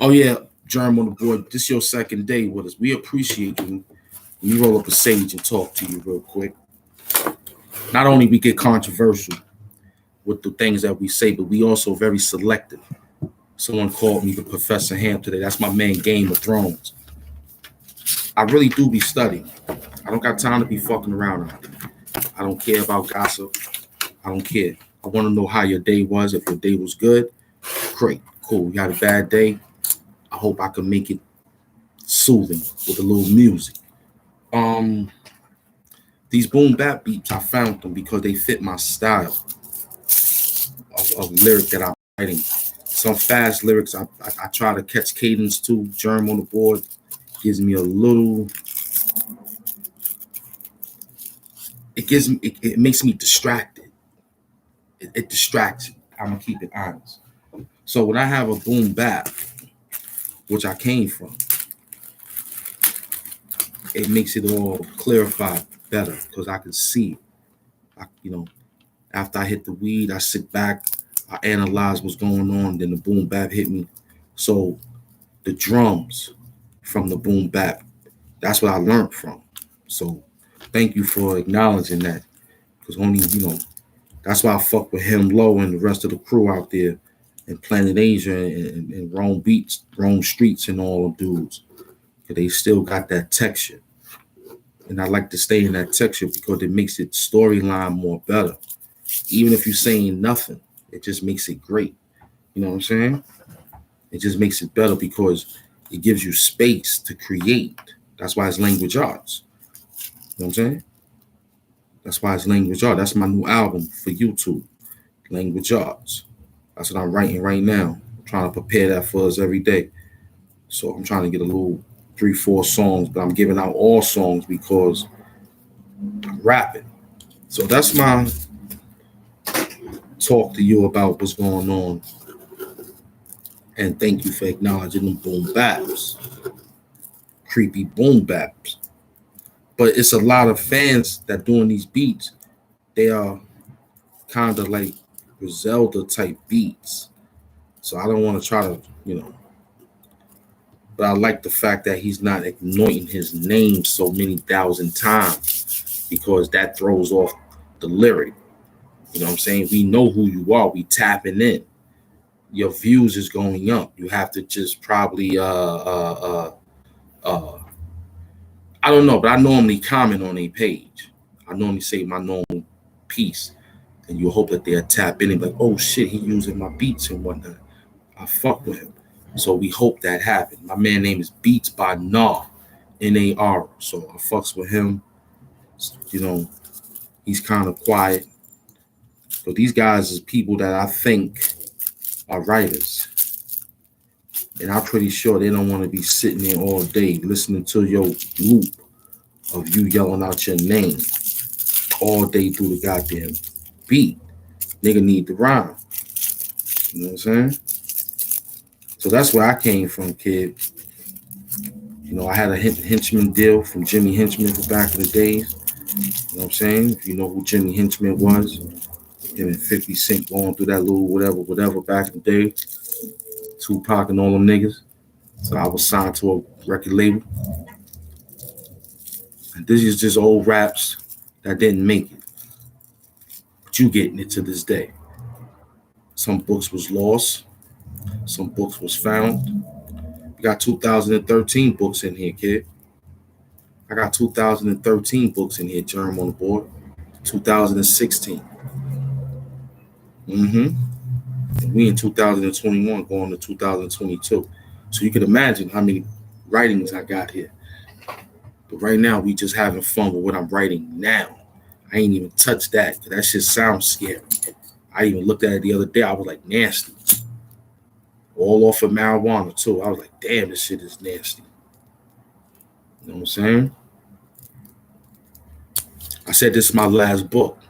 Oh yeah, Germ on the board. This your second day with us. We appreciate you. Let me roll up a sage and talk to you real quick. Not only we get controversial with the things that we say, but we also very selective. Someone called me the Professor Ham today. That's my man, Game of Thrones. I really do be studying. I don't got time to be fucking around out there. I don't care about gossip. I don't care. I want to know how your day was. If your day was good, great, cool. You had a bad day, I hope I can make it soothing with a little music. These boom bap beats, I found them because they fit my style of lyric that I'm writing. Some fast lyrics, I try to catch cadence to. Germ on the board gives me a little. It makes me distracted. It distracts me. I'm gonna keep it honest. So when I have a boom bap, which I came from, it makes it all clarified better because I can see it. After I hit the weed, I sit back, I analyze what's going on, then the boom bap hit me. So the drums from the boom bap, that's what I learned from. So thank you for acknowledging that. Because only, that's why I fuck with him Low and the rest of the crew out there in Planet Asia and Rome Beats, Rome Streets and all them dudes. Because they still got that texture. And I like to stay in that texture because it makes it storyline more better. Even if you're saying nothing, it just makes it great. You know what I'm saying? It just makes it better because it gives you space to create. That's why it's language arts. You know what I'm saying? That's why it's language art. That's my new album for YouTube, Language Arts. That's what I'm writing right now. I'm trying to prepare that for us every day. So I'm trying to get a little 3-4 songs, but I'm giving out all songs because I'm rapping. So that's my talk to you about what's going on. And thank you for acknowledging them boom baps. Creepy boom baps. But it's a lot of fans that doing these beats. They are kind of like Griselda type beats. So I don't want to try to, but I like the fact that he's not anointing his name so many thousand times because that throws off the lyric. You know what I'm saying? We know who you are. We tapping in. Your views is going up. You have to just probably I don't know, but I normally comment on a page. I normally say my normal piece, and you hope that they'll tap in and be like, oh shit, he using my beats and whatnot. I fuck with him. So we hope that happens. My man name is Beats by Nar, Nar. So I fucks with him. He's kind of quiet. But these guys is people that I think are writers. And I'm pretty sure they don't want to be sitting there all day listening to your loop of you yelling out your name all day through the goddamn beat. Nigga need the rhyme. You know what I'm saying? So that's where I came from, kid. I had a henchman deal from Jimmy Henchman for back in the days. You know what I'm saying? If you know who Jimmy Henchman was, him and 50 Cent going through that little whatever back in the day. Tupac and all them niggas. So I was signed to a record label. And this is just old raps that didn't make it. But you getting it to this day. Some books was lost. Some books was found. We got 2013 books in here, kid. I got 2013 books in here, Germ on the board. 2016. And we in 2021 going to 2022. So you can imagine how many writings I got here. But right now, we just having fun with what I'm writing now. I ain't even touched that. That shit sounds scary. I even looked at it the other day. I was like, nasty. All off of marijuana, too. I was like, damn, this shit is nasty. You know what I'm saying? I said, this is my last book.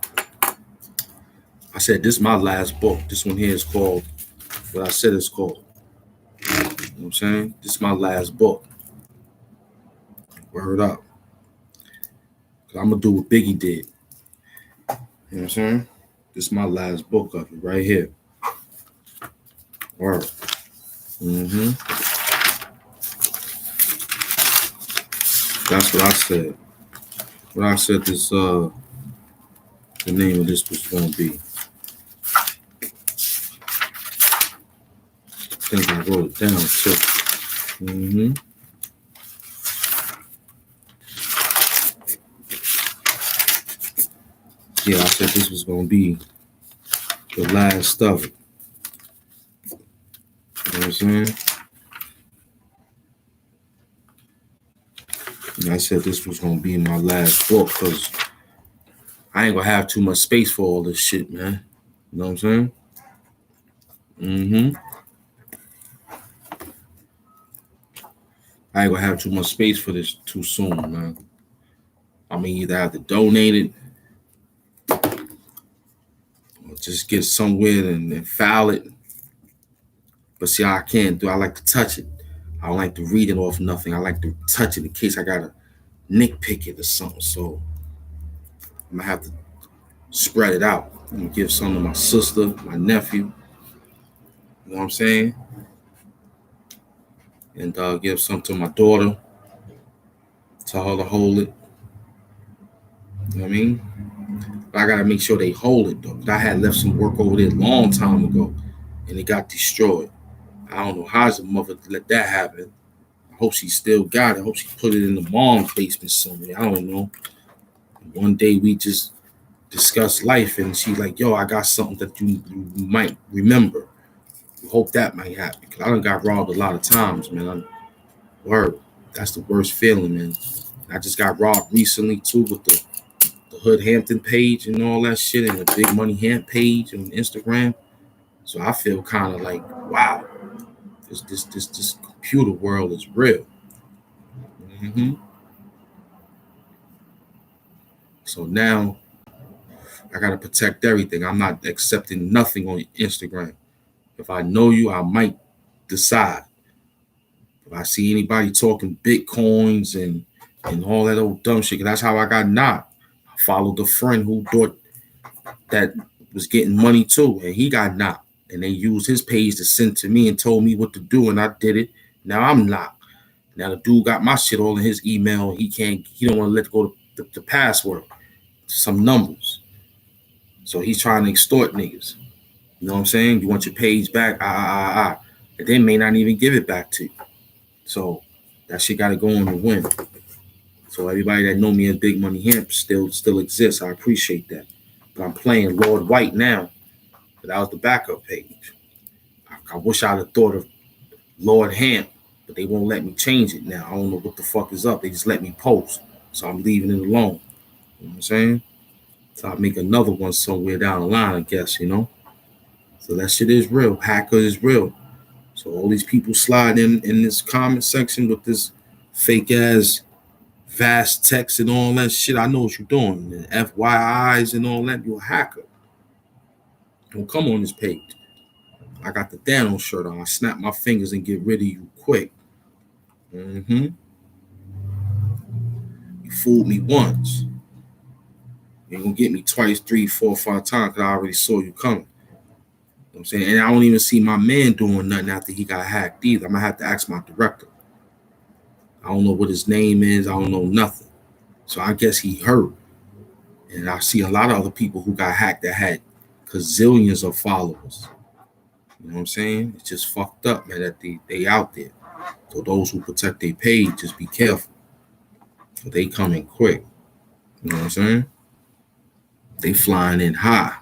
This one here is called, what I said it's called. You know what I'm saying? This is my last book. Word up. Cause I'm gonna do what Biggie did. You know what I'm saying? This is my last book of it right here. Word. Mm-hmm. That's what I said. What I said this the name of this was gonna be. I think I wrote it down too. Mm-hmm. Yeah, I said this was gonna be the last of it. You know what I'm saying? And I said this was gonna be my last book because I ain't gonna have too much space for all this shit, man. You know what I'm saying? Mm-hmm. I ain't gonna have too much space for this too soon, man. I mean, either have to donate it or just get somewhere and file it. But see, I can't do. I like to touch it. I don't like to read it off nothing. I like to touch it in case I gotta nitpick it or something. So I'm gonna have to spread it out. I'm gonna give some to my sister, my nephew. You know what I'm saying? And give some to my daughter. Tell her to hold it. You know what I mean? But I gotta make sure they hold it though. I had left some work over there a long time ago, and it got destroyed. I don't know how's the mother let that happen. I hope she still got it. I hope she put it in the mom's basement somewhere. I don't know. One day we just discussed life, and she like, "Yo, I got something that you might remember." I hope that might happen because I done got robbed a lot of times, man. Word, that's the worst feeling, man. I just got robbed recently too with the Hood Hampton page and all that shit, and the Big Money Hamp page on Instagram. So I feel kind of like, wow, this computer world is real. Mm-hmm. So now I gotta protect everything. I'm not accepting nothing on Instagram. If I know you, I might decide. If I see anybody talking bitcoins and all that old dumb shit, 'cause that's how I got knocked. I followed a friend who thought that was getting money too, and he got knocked. And they used his page to send to me and told me what to do, and I did it. Now I'm knocked. Now the dude got my shit all in his email. He don't want to let go the password, some numbers. So he's trying to extort niggas. You know what I'm saying? You want your page back, and they may not even give it back to you. So that shit got to go on the win. So everybody that know me as Big Money Hemp still exists. I appreciate that. But I'm playing Lord White now. But that was the backup page. I wish I'd have thought of Lord Hamp, but they won't let me change it now. I don't know what the fuck is up. They just let me post. So I'm leaving it alone. You know what I'm saying? So I'll make another one somewhere down the line, I guess, you know? So that shit is real. Hacker is real. So all these people slide in this comment section with this fake ass vast text and all that shit. I know what you're doing. And FYIs and all that. You're a hacker. Don't come on this page. I got the Thanos shirt on. I snap my fingers and get rid of you quick. Mm-hmm. You fooled me once. You ain't gonna get me twice, 3, 4, 5 times because I already saw you coming. You know what I'm saying? And I don't even see my man doing nothing after he got hacked either. I'm gonna have to ask my director. I don't know what his name is. I don't know nothing. So I guess he hurt. And I see a lot of other people who got hacked that had gazillions of followers. You know what I'm saying? It's just fucked up, man, that they out there. So those who protect their page, just be careful. They coming quick. You know what I'm saying? They flying in high.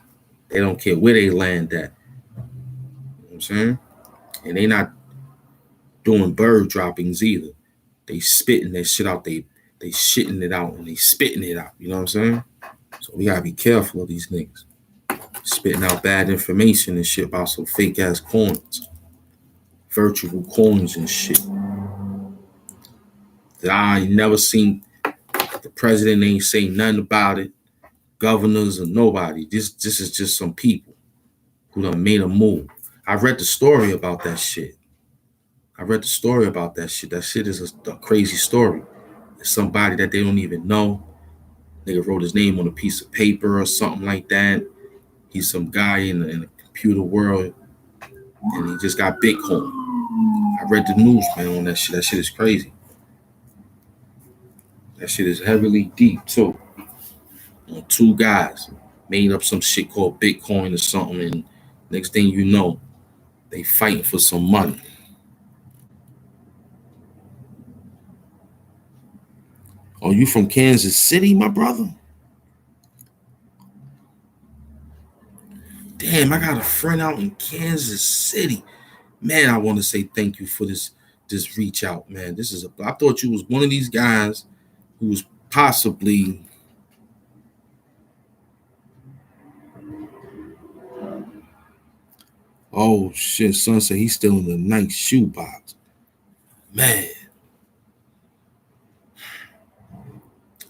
They don't care where they land at. You know what I'm saying? And they not doing bird droppings either. They spitting that shit out. They shitting it out and they spitting it out. You know what I'm saying? So we gotta be careful of these niggas. Spitting out bad information and shit about some fake ass coins. Virtual coins and shit. That I ain't never seen. The president ain't say nothing about it. Governors or nobody. This is just some people who done made a move. I read the story about that shit. That shit is a crazy story. somebody that they don't even know. Nigga wrote his name on a piece of paper or something like that. He's some guy in the computer world, and he just got Bitcoin. I read the news, man, on that shit. That shit is crazy. That shit is heavily deep too. Two guys made up some shit called Bitcoin or something, and next thing you know, they fighting for some money. Oh, you from Kansas City, my brother? Damn, I got a friend out in Kansas City. Man, I want to say thank you for this reach out, man. I thought you was one of these guys who was possibly. Oh shit, son said he's still in the nice shoebox. Man.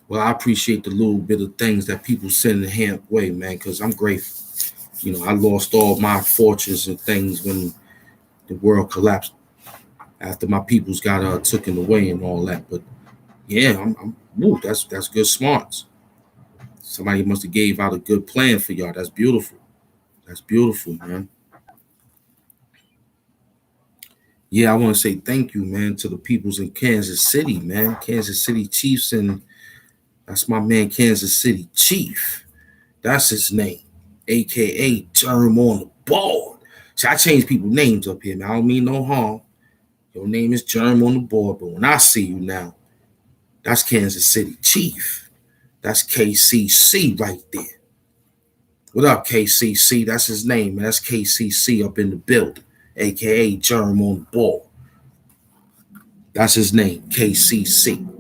Well, I appreciate the little bit of things that people send in hand way, man, because I'm grateful. You know, I lost all my fortunes and things when the world collapsed after my peoples got taken away and all that. But yeah, that's good smarts. Somebody must have gave out a good plan for y'all. That's beautiful. That's beautiful, man. Yeah, I want to say thank you, man, to the peoples in Kansas City, man. Kansas City Chiefs, and that's my man, Kansas City Chief. That's his name, aka Germ on the board. See, I change people's names up here, man. I don't mean no harm. Your name is Germ on the board, but when I see you now, that's Kansas City Chief. That's KCC right there. What up, KCC? That's his name, man. That's KCC up in the building, aka Germ on the board. That's his name, KCC.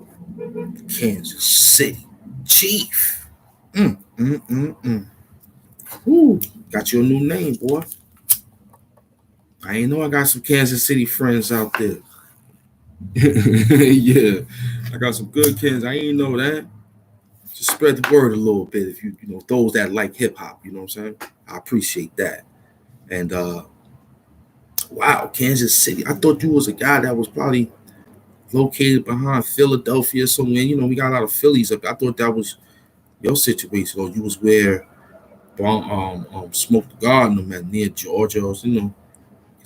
Kansas City Chief. Mm, mm, mm, mm. Woo, got your new name, boy. I ain't know I got some Kansas City friends out there. Yeah, I got some good Kansas. I ain't know that. Just spread the word a little bit if you know those that like hip hop. You know what I'm saying? I appreciate that. And wow, Kansas City. I thought you was a guy that was probably located behind Philadelphia somewhere. You know, we got a lot of Phillies up. I thought that was your situation, or you was where Smoke the Garden man near Georgia, or, you know,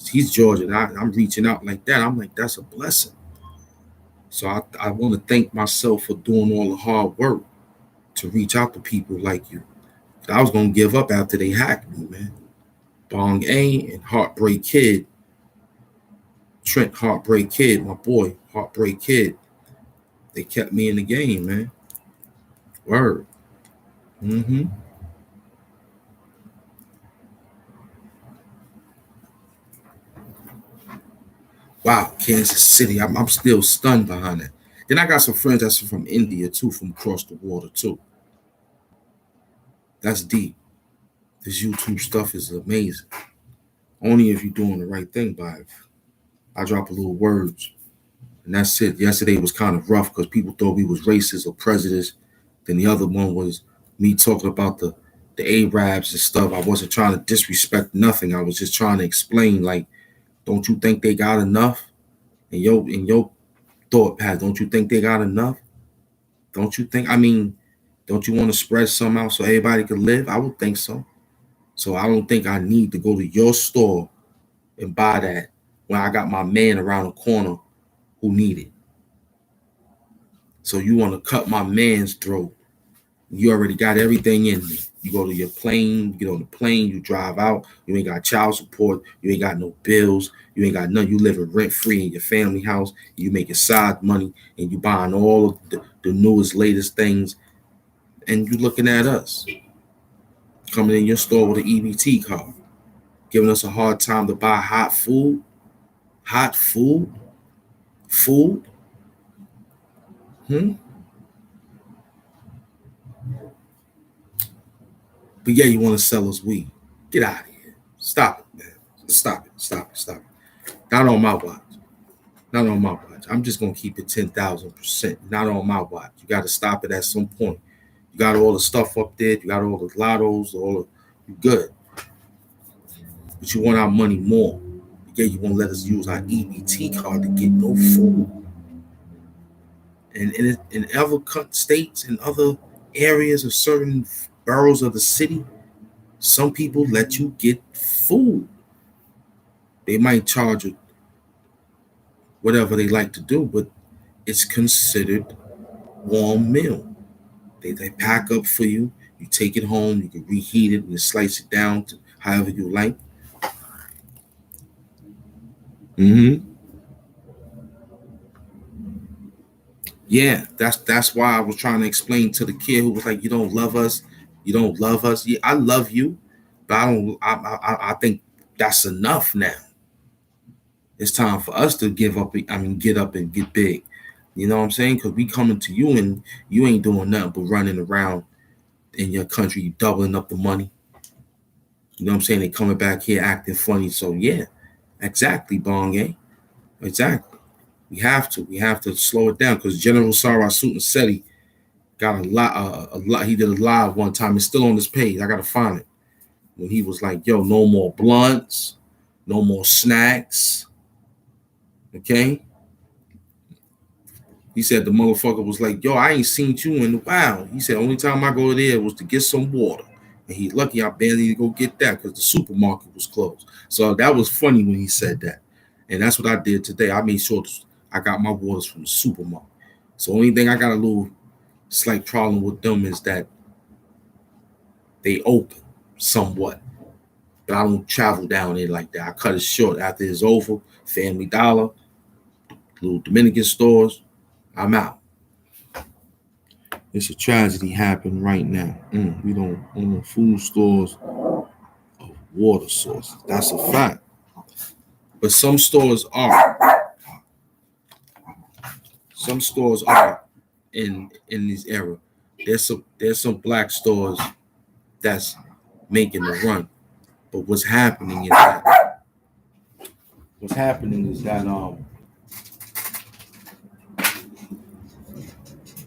he's Georgia, and I'm reaching out like that. I'm like, that's a blessing. So I want to thank myself for doing all the hard work to reach out to people like you. I was gonna give up after they hacked me, man. Bong A and Heartbreak Kid, Trent Heartbreak Kid, my boy, Heartbreak Kid. They kept me in the game, man. Word. Mm-hmm. Wow, Kansas City. I'm still stunned behind that. Then I got some friends that's from India too, from across the water too. That's deep. This YouTube stuff is amazing. Only if you're doing the right thing by it. I drop a little words, and that's it. Yesterday was kind of rough because people thought we was racist or prejudiced. Then the other one was me talking about the Arabs and stuff. I wasn't trying to disrespect nothing. I was just trying to explain, like, don't you think they got enough? In your thought path, don't you think they got enough? Don't you think? I mean, don't you want to spread some out so everybody can live? I would think so. So I don't think I need to go to your store and buy that when I got my man around the corner who need it. So you want to cut my man's throat. You already got everything in me. You go to your plane, you get on the plane, you drive out, you ain't got child support, you ain't got no bills, you ain't got nothing. You living rent free in your family house, you making side money, and you buying all of the newest, latest things, and you looking at us coming in your store with an EBT card, giving us a hard time to buy hot food. But yeah, you want to sell us weed. Get out of here. Stop it, man. Stop it. Not on my watch. Not on my watch. I'm just gonna keep it 10,000%. Not on my watch. You got to stop it at some point. You got all the stuff up there. You got all the lottos. You good. But you want our money more. Yeah, you won't let us use our EBT card to get no food. And in other states and other areas of certain boroughs of the city, some people let you get food. They might charge you whatever they like to do, but it's considered warm meal. They pack up for you. You take it home. You can reheat it and you slice it down to however you like. Mm-hmm. Yeah, that's why I was trying to explain to the kid who was like, "You don't love us. You don't love us." Yeah, I love you, but I don't. I think that's enough now. It's time for us to give up. I mean, get up and get big. You know what I'm saying? Because we coming to you and you ain't doing nothing but running around in your country, doubling up the money. You know what I'm saying? They coming back here acting funny. So yeah, exactly, Bong, eh? Exactly. We have to slow it down because General Sarah Suit said he got a lot. He did a live one time. It's still on this page. I gotta find it. When he was like, "Yo, no more blunts, no more snacks." Okay. He said the motherfucker was like, "Yo, I ain't seen you in a while." He said, "Only time I go there was to get some water." And he's lucky I barely go get that because the supermarket was closed. So that was funny when he said that. And that's what I did today. I made sure I got my waters from the supermarket. So only thing I got a little slight problem with them is that they open somewhat. But I don't travel down there like that. I cut it short after it's over. Family Dollar, little Dominican stores, I'm out. It's a tragedy happening right now. We don't own food stores of water sources. That's a fact. But some stores are. Some stores are in this era. There's some black stores that's making the run. But what's happening is that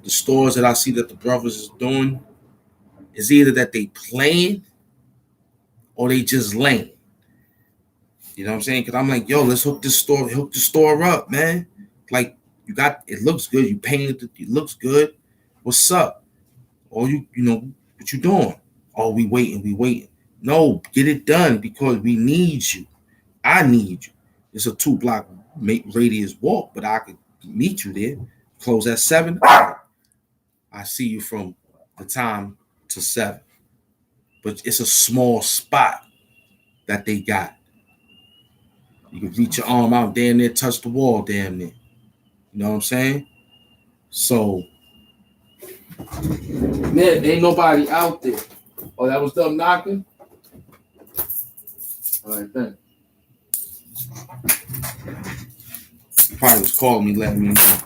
the stores that I see that the brothers is doing is either that they playing or they just lame. You know what I'm saying? Because I'm like, yo, let's hook the store up, man. Like, it looks good. You painted it looks good. What's up? Or what you doing? Oh, we waiting. No, get it done because we need you. I need you. It's a 2 block radius walk, but I could meet you there. Close at 7. I see you from the time to 7. But it's a small spot that they got. You can reach your arm out, damn near touch the wall, damn near. You know what I'm saying? So, man, ain't nobody out there. Oh, that was them knocking? All right, thanks. Probably was calling me, letting me know.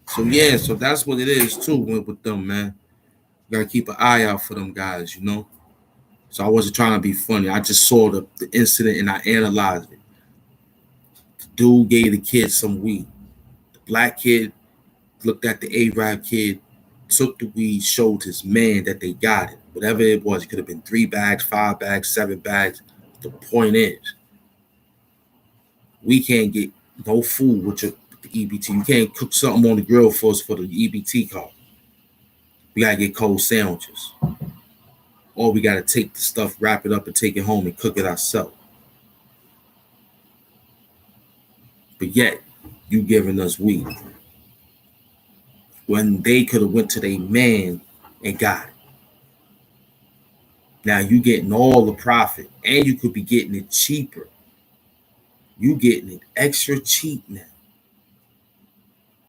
So, yeah, so that's what it is, too, with them, man. You gotta keep an eye out for them guys, you know? So I wasn't trying to be funny. I just saw the incident and I analyzed it. The dude gave the kid some weed. The black kid looked at the Arab kid, took the weed, showed his man that they got it. Whatever it was, it could have been 3 bags, 5 bags, 7 bags. The point is, we can't get no food with the EBT. You can't cook something on the grill for us for the EBT card. We gotta get cold sandwiches. Or we gotta take the stuff, wrap it up, and take it home and cook it ourselves. But yet, you giving us weed when they could have went to their man and got it. Now you getting all the profit, and you could be getting it cheaper. You getting it extra cheap now.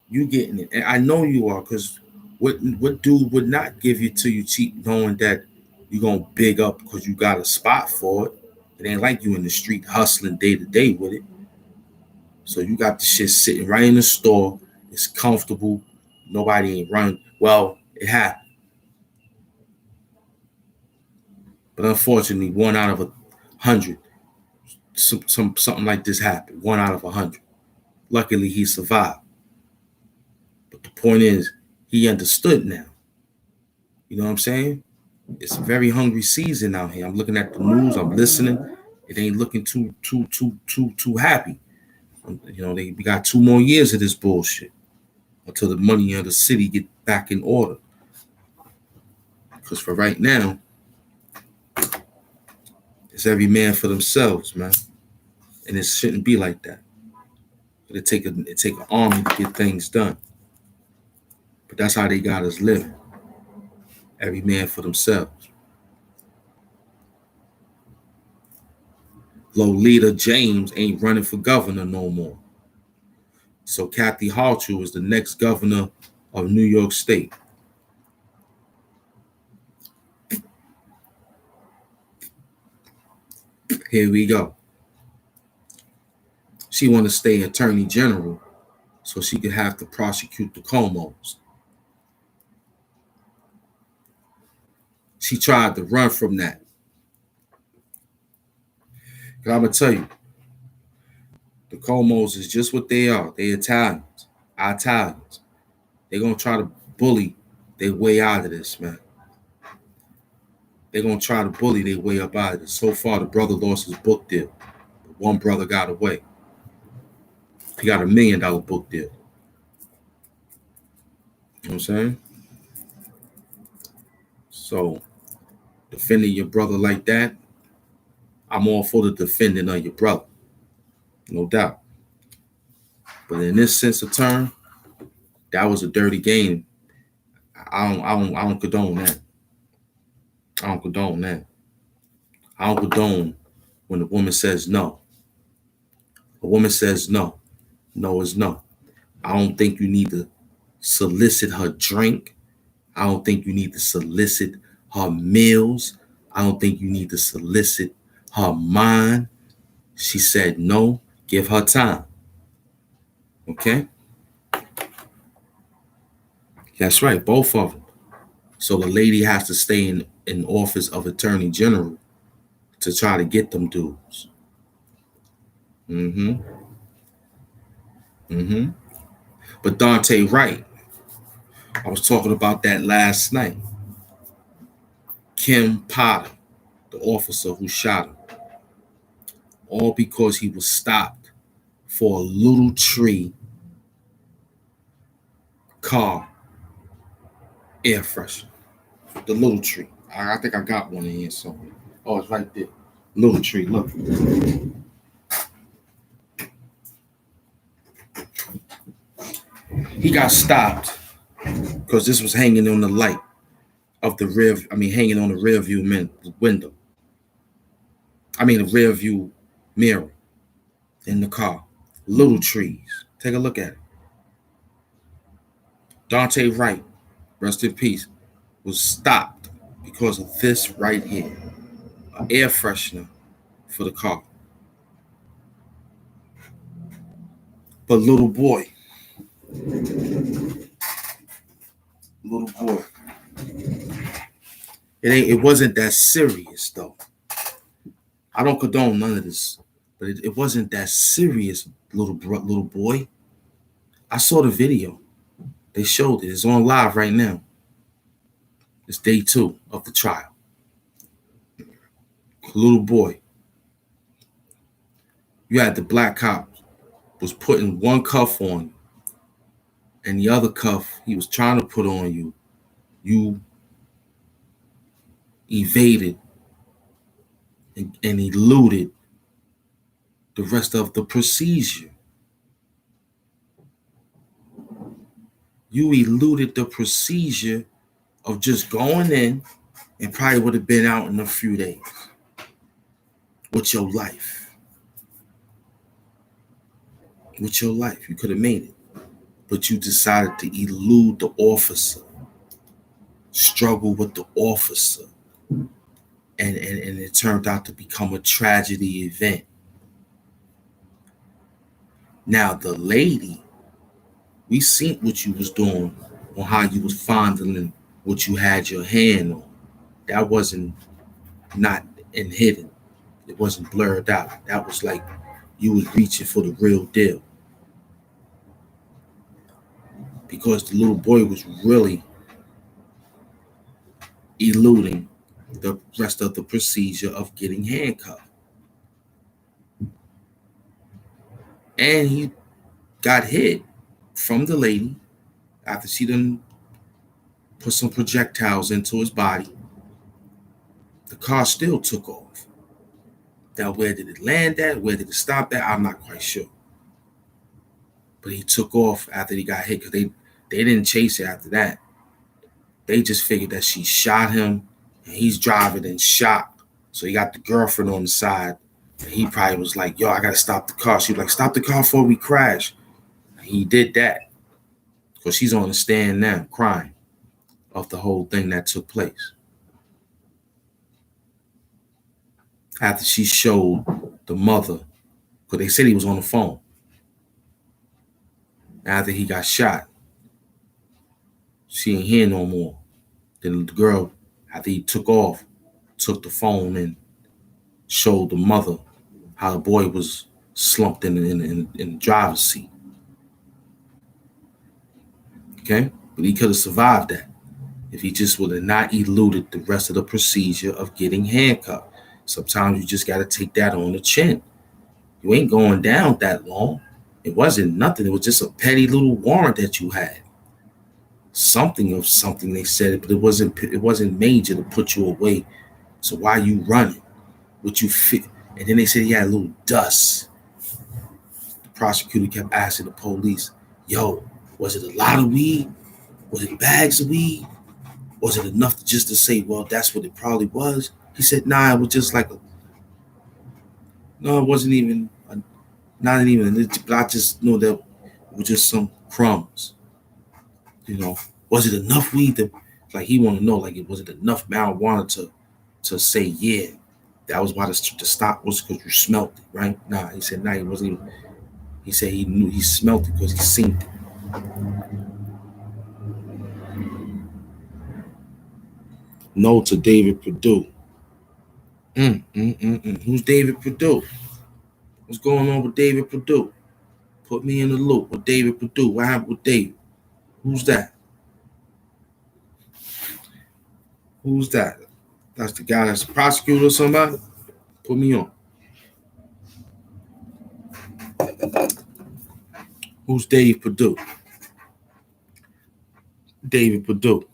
You getting it, and I know you are, because what dude would not give it to you cheap, knowing that you're gonna big up because you got a spot for it. It ain't like you in the street hustling day to day with it. So you got the shit sitting right in the store. It's comfortable. Nobody ain't running. Well, it happened. But unfortunately, 1 out of 100, something like this happened. 1 out of 100. Luckily, he survived. But the point is, he understood now. You know what I'm saying? It's a very hungry season out here. I'm looking at the news. I'm listening. It ain't looking too happy. We got 2 more years of this bullshit. until the money of the city get back in order. Because for right now, it's every man for themselves, man. And it shouldn't be like that. It take an army to get things done. But that's how they got us living. Every man for themselves. Lolita James ain't running for governor no more. So Kathy Hochul is the next governor of New York State. Here we go. She want to stay attorney general so she could have to prosecute the Comos. She tried to run from that. But I'm going to tell you, the Comos is just what they are. They Italians. Italians. They're going to try to bully their way out of this, man. They're going to try to bully their way up out of this. So far, the brother lost his book deal. But one brother got away. He got $1 million book deal. You know what I'm saying? So, defending your brother like that, I'm all for the defending of your brother. No doubt. But in this sense of term, that was a dirty game. I don't condone that. I don't condone that. I don't condone when a woman says no. A woman says no. No is no. I don't think you need to solicit her drink. I don't think you need to solicit her meals. I don't think you need to solicit her mind. She said no. Give her time. Okay? That's right. Both of them. So the lady has to stay in office of attorney general to try to get them dudes. But Dante Wright, I was talking about that last night. Kim Potter, the officer who shot him, all because he was stopped for a little tree car air freshener. The little tree. I think I got one in here somewhere. Oh, it's right there. Little tree, look. He got stopped because this was hanging on the light of the hanging on the rear view window. The rear view mirror in the car. Little trees. Take a look at it. Dante Wright, rest in peace, was stopped because of this right here. An air freshener for the car. But little boy, it wasn't that serious though. I don't condone none of this, but it wasn't that serious, little boy. I saw the video. They showed it. It's on live right now. It's day 2 of the trial. Little boy. You had the black cop was putting one cuff on you, and the other cuff he was trying to put on you. You evaded and eluded the rest of the procedure. You eluded the procedure of just going in and probably would have been out in a few days with your life. With your life, you could have made it. But you decided to elude the officer, struggle with the officer, and it turned out to become a tragedy event. Now, the lady, we seen what you was doing on how you was fondling what you had your hand on. That wasn't not in hidden. It wasn't blurred out. That was like you was reaching for the real deal. Because the little boy was really eluding the rest of the procedure of getting handcuffed. And he got hit from the lady After she done put some projectiles into his body, the car still took off. Now, where did it land at? Where did it stop at? I'm not quite sure. But he took off after he got hit because they didn't chase it after that. They just figured that she shot him and he's driving in shock. So he got the girlfriend on the side. And he probably was like, yo, I got to stop the car. She was like, stop the car before we crash. And he did that. Because she's on the stand now crying of the whole thing that took place. After she showed the mother, because they said he was on the phone. After he got shot, she ain't here no more. Then the girl, after he took off, took the phone and showed the mother how the boy was slumped in the driver's seat. Okay? But he could have survived that if he just would have not eluded the rest of the procedure of getting handcuffed. Sometimes you just got to take that on the chin. You ain't going down that long. It wasn't nothing. It was just a petty little warrant that you had. Something of something they said, but it wasn't major to put you away. So why you running? What you fit? And then they said he had a little dust. The prosecutor kept asking the police, yo, was it a lot of weed? Was it bags of weed? Was it enough just to say, well, that's what it probably was? He said, nah, it was just like no, it wasn't even, not even, but I just know that it was just some crumbs. You know, was it enough weed that, like, he want to know, like, was it enough marijuana to say, yeah, that was why the stop was because you smelt it, right? Nah, he said, nah, he wasn't even, he said he knew he smelt it because he seen it. No to David Perdue. Who's David Perdue? What's going on with David Perdue? Put me in the loop with David Perdue. What happened with David? Who's that? Who's that? That's the guy that's a prosecutor or somebody? Put me on. Who's Dave Perdue? David Perdue.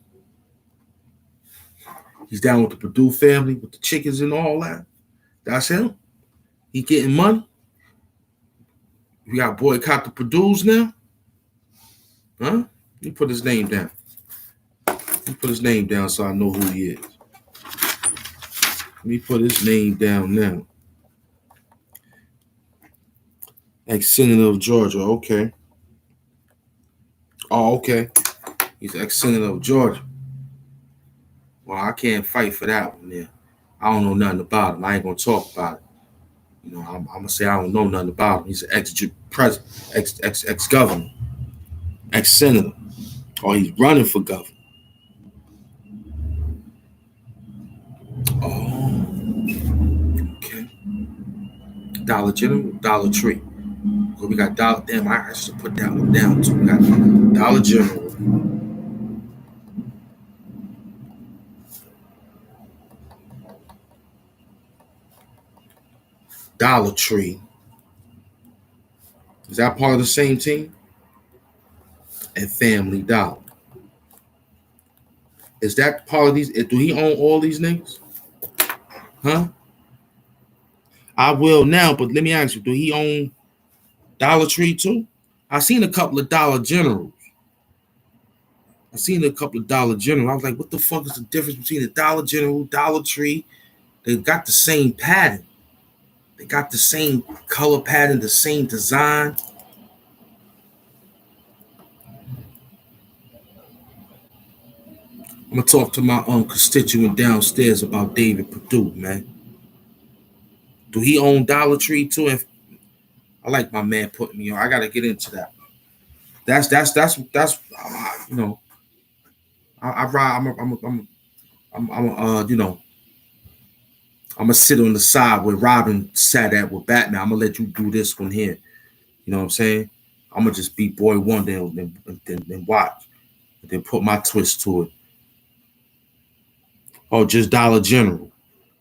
He's down with the Perdue family, with the chickens and all that. That's him. He getting money. We got boycott the Perdues now. Huh? He put his name down. He put his name down so I know who he is. Let me put his name down now. Ex-Senator of Georgia. Okay. Oh, okay. He's ex-Senator of Georgia. Well, I can't fight for that one there. I don't know nothing about him. I ain't going to talk about it. You know, I'm going to say I don't know nothing about him. He's an ex-president, ex-governor, ex-senator. Or he's running for governor. Oh, okay. Dollar General, Dollar Tree. So we got Dollar. Damn, I should put that one down too. We got Dollar General. Dollar Tree. Is that part of the same team? And Family Dollar. Is that part of these? Do he own all these niggas? Huh? I will now, but let me ask you, do he own Dollar Tree too? I seen a couple of Dollar Generals. I was like, what the fuck is the difference between a Dollar General, Dollar Tree? They've got the same pattern. They got the same color pattern, the same design. I'm gonna talk to my constituent downstairs about David Perdue, man. Do he own Dollar Tree too? And I like my man putting me on. I gotta get into that. That's you know. I ride. You know. I'm gonna sit on the side where Robin sat at with Batman. I'm gonna let you do this one here. You know what I'm saying? I'm gonna just be Boy Wonder and watch, and then put my twist to it. Oh, just Dollar General.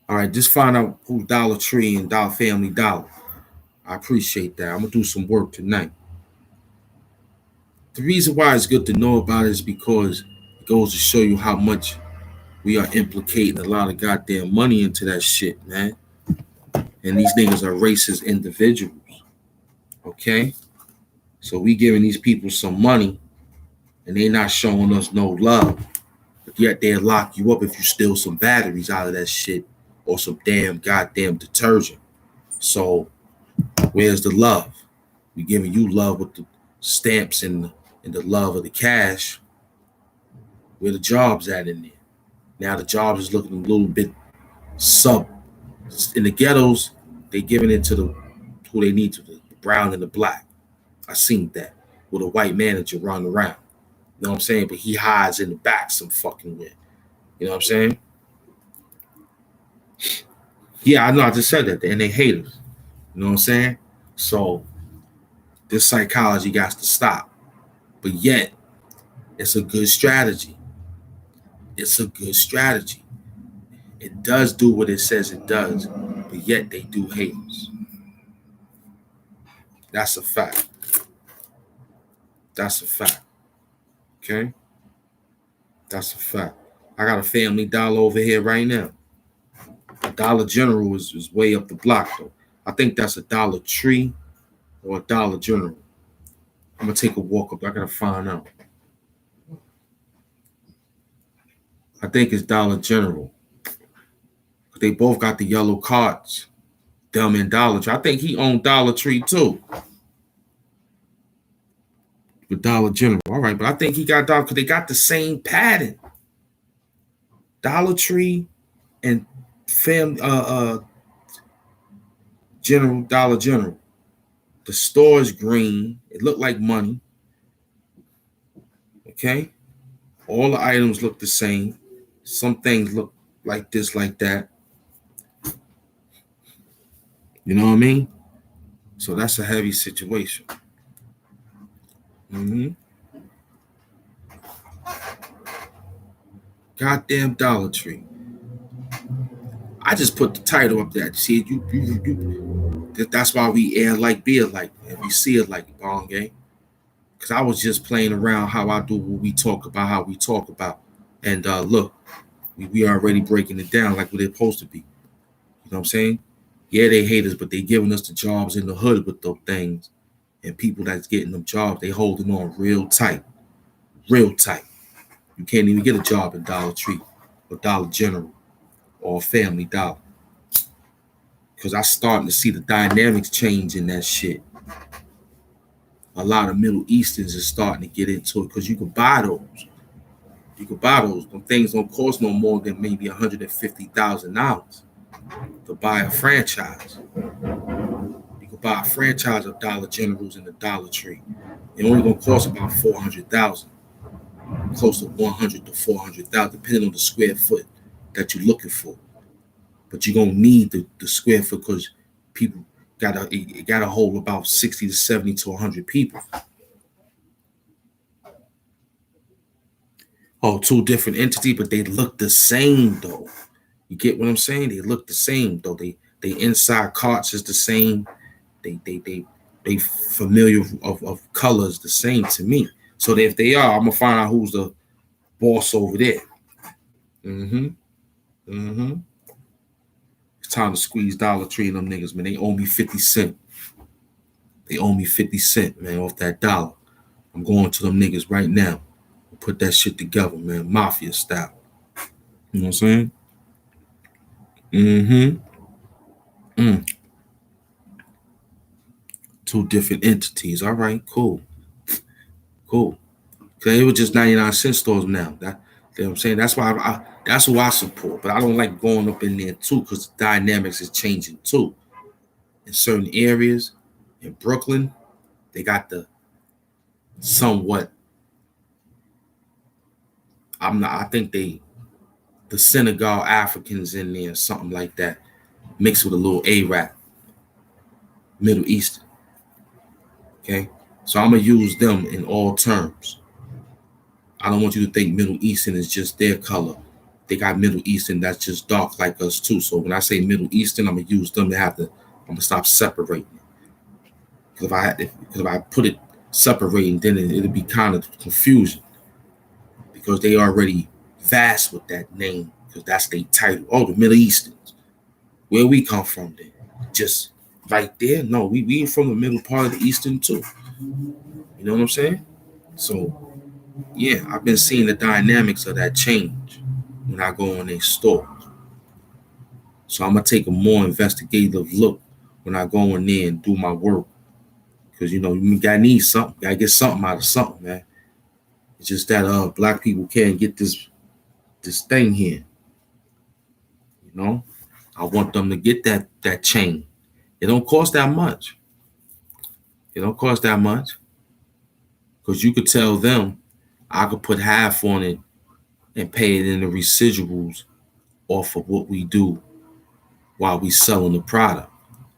All right, just find out who's Dollar Tree and Dollar Family Dollar. I appreciate that. I'm gonna do some work tonight. The reason why it's good to know about it is because it goes to show you how much we are implicating a lot of goddamn money into that shit, man. And these niggas are racist individuals. Okay? So we giving these people some money and they not showing us no love. But yet they'll lock you up if you steal some batteries out of that shit or some damn goddamn detergent. So where's the love? We giving you love with the stamps and the love of the cash. Where the jobs at in there? Now the jobs is looking a little bit sub. In the ghettos, they giving it to the who they need to, the brown and the black. I seen that with a white manager running around. You know what I'm saying? But he hides in the back some fucking way. You know what I'm saying? Yeah, I know. I just said that, and they hate us. You know what I'm saying? So this psychology got to stop. But yet, it's a good strategy. It's a good strategy. It does do what it says it does, but yet they do hate us. That's a fact. That's a fact. Okay? That's a fact. I got a Family Dollar over here right now. A Dollar General is way up the block, though. I think that's a Dollar Tree or a Dollar General. I'm going to take a walk up. I got to find out. I think it's Dollar General. They both got the yellow cards. Them and Dollar Tree. I think he owned Dollar Tree too. With Dollar General. All right, but I think he got Dollar because they got the same pattern. Dollar Tree and General Dollar General. The store is green. It looked like money. Okay? All the items look the same. Some things look like this, like that. You know what I mean? So that's a heavy situation. Goddamn Dollar Tree. I just put the title up there. See, that's why we air like, be alike, and we see it like bong game. Because I was just playing around how I do what we talk about, how we talk about. And look, we already breaking it down like what they're supposed to be. You know what I'm saying? Yeah, they hate us, but they giving us the jobs in the hood with those things. And people that's getting them jobs, they holding on real tight. Real tight. You can't even get a job at Dollar Tree or Dollar General or Family Dollar. Because I'm starting to see the dynamics change in that shit. A lot of Middle Easterns is starting to get into it because you can buy those. You can buy those. Them things don't cost no more than maybe $150,000 to buy a franchise. You can buy a franchise of Dollar Generals in the Dollar Tree. It only gonna cost about $400,000, close to $100,000 to $400,000, depending on the square foot that you're looking for. But you're gonna need the square foot because people gotta hold about 60 to 70 to 100 people. Oh, two different entities, but they look the same though. You get what I'm saying? They look the same though. They inside carts is the same. They familiar of colors the same to me. So if they are, I'm gonna find out who's the boss over there. It's time to squeeze Dollar Tree and them niggas, man. They owe me 50 cents. They owe me 50 cents, man, off that dollar. I'm going to them niggas right now. Put that shit together, man. Mafia style. You know what I'm saying? Two different entities. All right, cool. Cool. Okay, it was just 99-cent stores now. You know what I'm saying? That's why that's who I support. But I don't like going up in there too because the dynamics is changing too. In certain areas, in Brooklyn, they got the somewhat. I think the Senegal Africans in there, something like that, mixed with a little Arab, Middle Eastern. Okay, so I'm gonna use them in all terms. I don't want you to think Middle Eastern is just their color. They got Middle Eastern that's just dark like us too. So when I say Middle Eastern, I'm gonna use them to have to. I'm gonna stop separating. Because if I put it separating, then it'll be kind of confusion because they already vast with that name because that's their title. Oh, the Middle Easterns. Where we come from then? Just right there? No, we from the middle part of the Eastern too. You know what I'm saying? So yeah, I've been seeing the dynamics of that change when I go in a store. So I'm gonna take a more investigative look when I go in there and do my work. Cause you gotta need something, gotta get something out of something, man. It's just that black people can't get this thing here. You know, I want them to get that chain. It don't cost that much. It don't cost that much. Cause you could tell them I could put half on it and pay it in the residuals off of what we do while we selling the product.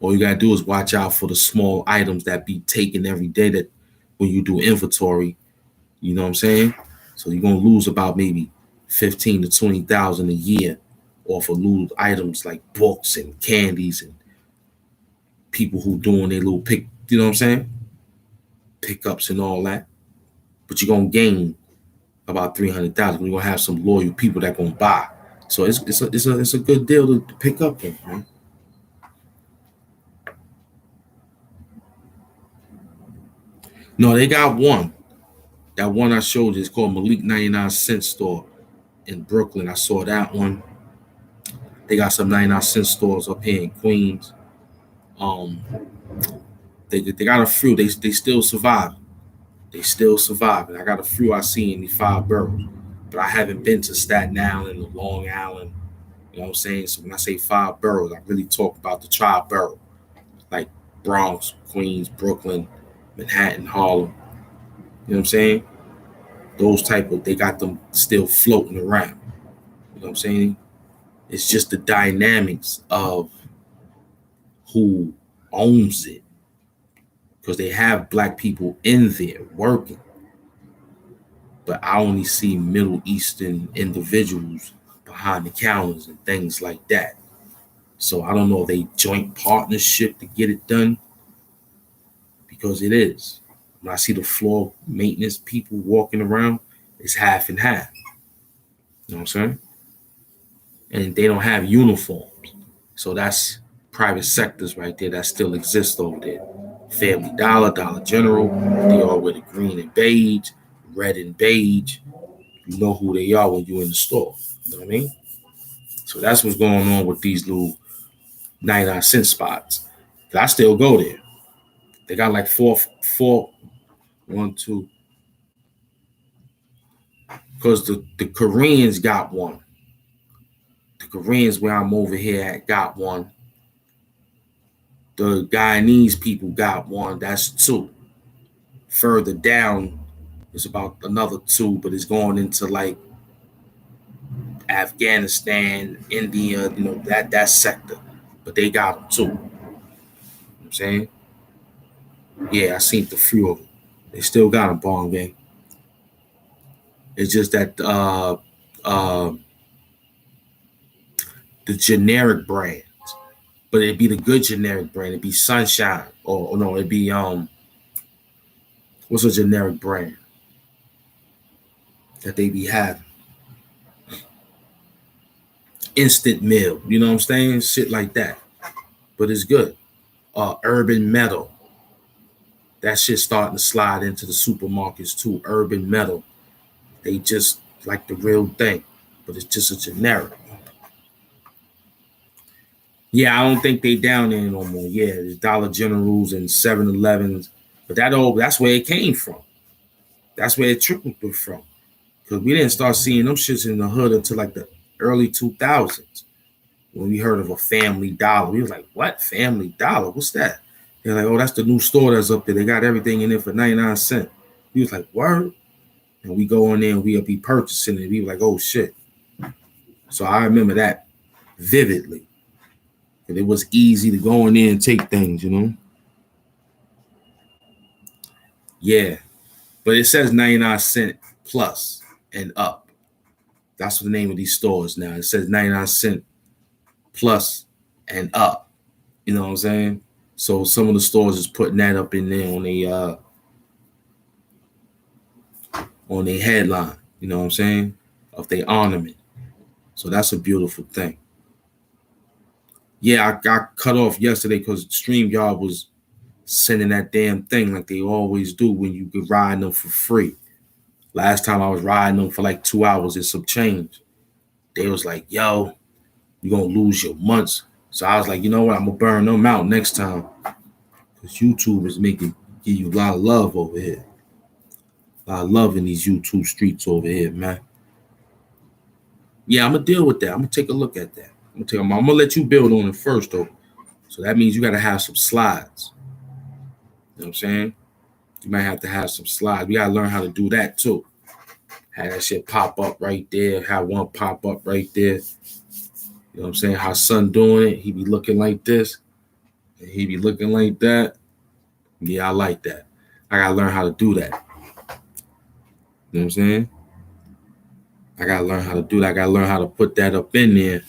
All you gotta do is watch out for the small items that be taken every day that when you do inventory, you know what I'm saying? So you're gonna lose about maybe 15 to 20,000 a year off of little items like books and candies and people who doing their little you know what I'm saying? Pickups and all that. But you're gonna gain about 300,000. You're gonna have some loyal people that gonna buy. So it's a good deal to pick up in, man. No, they got one. That one I showed you is called Malik 99 cent store in Brooklyn. I saw that one. They got some 99 cent stores up here in Queens. Um, they got a few. They still survive. They still survive. And I got a few I see in the 5 boroughs. But I haven't been to Staten Island or Long Island. You know what I'm saying? So when I say 5 boroughs, I really talk about the tri-borough, like Bronx, Queens, Brooklyn, Manhattan, Harlem. You know what I'm saying? Those type of, they got them still floating around. You know what I'm saying? It's just the dynamics of who owns it. Because they have black people in there working. But I only see Middle Eastern individuals behind the counters and things like that. So I don't know if they joint partnership to get it done because it is. When I see the floor maintenance people walking around, it's half and half. You know what I'm saying? And they don't have uniforms. So that's private sectors right there that still exist over there. Family Dollar, Dollar General, they all wear the green and beige, red and beige. You know who they are when you're in the store. You know what I mean? So that's what's going on with these little 99 cent spots. I still go there. They got like four, one, two. Because the Koreans got one. The Koreans where I'm over here at got one. The Guyanese people got one. That's two. Further down, it's about another two, but it's going into like Afghanistan, India, that sector. But they got them too. You know what I'm saying? Yeah, I seen the few of them. They still got them, Bong Gang. It's just that the generic brands, but it'd be the good generic brand. It'd be Sunshine, or no, it'd be what's a generic brand that they be having? Instant Meal, you know what I'm saying? Shit like that. But it's good. Urban Metal. That shit starting to slide into the supermarkets too. Urban Metal. They just like the real thing, but it's just a generic. Yeah, I don't think they down there no more. Yeah, there's Dollar Generals and 7-Elevens, but that's where it came from. That's where it trickled through from. Because we didn't start seeing them shits in the hood until like the early 2000s. When we heard of a Family Dollar, we was like, what? Family Dollar? What's that? They're like, oh, that's the new store that's up there. They got everything in there for 99 cents. We was like, word? And we go in there and we'll be purchasing it. We were like, oh, shit. So I remember that vividly. And it was easy to go in there and take things, Yeah. But it says 99 cent plus and up. That's the name of these stores now. It says 99 cent plus and up. You know what I'm saying? So some of the stores is putting that up in there on on their headline, you know what I'm saying, of their ornament. So that's a beautiful thing. Yeah, I got cut off yesterday because StreamYard was sending that damn thing like they always do when you could ride them for free. Last time I was riding them for like 2 hours and some change. They was like, yo, you're gonna lose your months. So I was like, you know what, I'm gonna burn them out next time. Because YouTube is making give you a lot of love over here. A lot of love in these YouTube streets over here, man. Yeah, I'm gonna deal with that. I'm gonna take a look at that. I'm gonna let you build on it first though. So that means you gotta have some slides. You know what I'm saying? You might have to have some slides. We gotta learn how to do that too. Have that shit pop up right there. Have one pop up right there. You know what I'm saying? Hassan doing it. He be looking like this. And he be looking like that. Yeah, I like that. I gotta learn how to do that. You know what I'm saying? I gotta learn how to do that. I gotta learn how to put that up in there.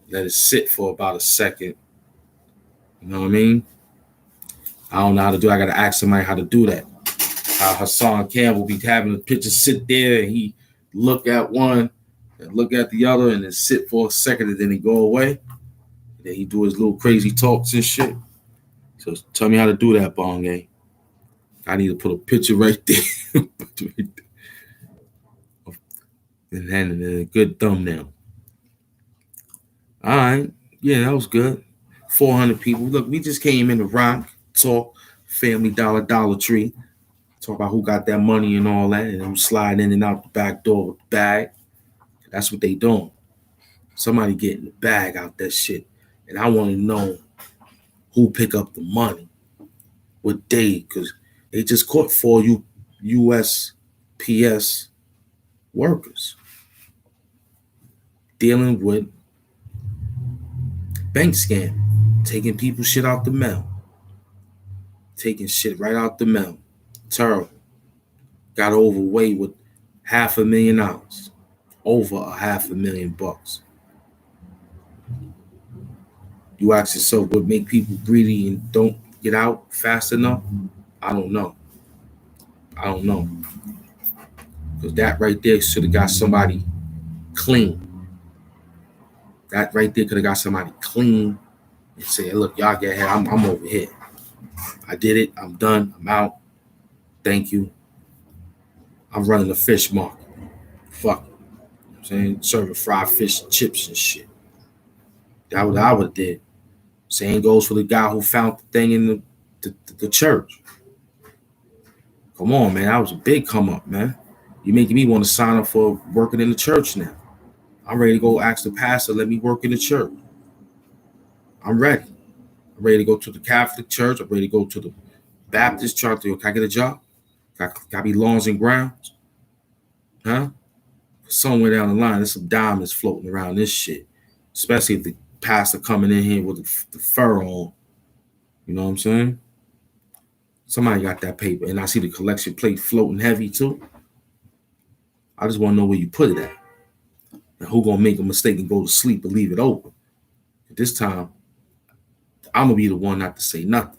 Let it sit for about a second. You know what I mean? I don't know how to do it. I gotta ask somebody how to do that. How Hassan Campbell be having the picture sit there and he look at one and look at the other and then sit for a second and then he go away. And then he do his little crazy talks and shit. So tell me how to do that, Bong. I need to put a picture right there. and then a good thumbnail. All right. Yeah, that was good. 400 people. Look, we just came in to rock, talk, Family Dollar Tree. Talk about who got that money and all that, and them sliding in and out the back door with the bag. That's what they doing. Somebody getting the bag out that shit. And I want to know who pick up the money. What day, because they just caught 4 USPS workers dealing with bank scam, taking people's shit out the mail. Taking shit right out the mail. Terrible. Got overweight with $500,000. Over $500,000. You ask yourself what make people greedy and don't get out fast enough? I don't know. Because that right there should have got somebody clean. That right there could have got somebody clean and say, look, y'all get ahead. I'm over here. I did it. I'm done. I'm out. Thank you. I'm running a fish market. Fuck it. You know what I'm saying? Serving fried fish and chips and shit. That what I would have did. Same goes for the guy who found the thing in the church. Come on, man. That was a big come up, man. You making me want to sign up for working in the church now. I'm ready to go ask the pastor, let me work in the church. I'm ready. I'm ready to go to the Catholic church. I'm ready to go to the Baptist church. Can I get a job? Can I be lawns and grounds? Huh? Somewhere down the line, there's some diamonds floating around this shit. Especially if the pastor coming in here with the fur on. You know what I'm saying? Somebody got that paper. And I see the collection plate floating heavy too. I just want to know where you put it at. And who gonna make a mistake and go to sleep and leave it open? This time, I'm gonna be the one not to say nothing.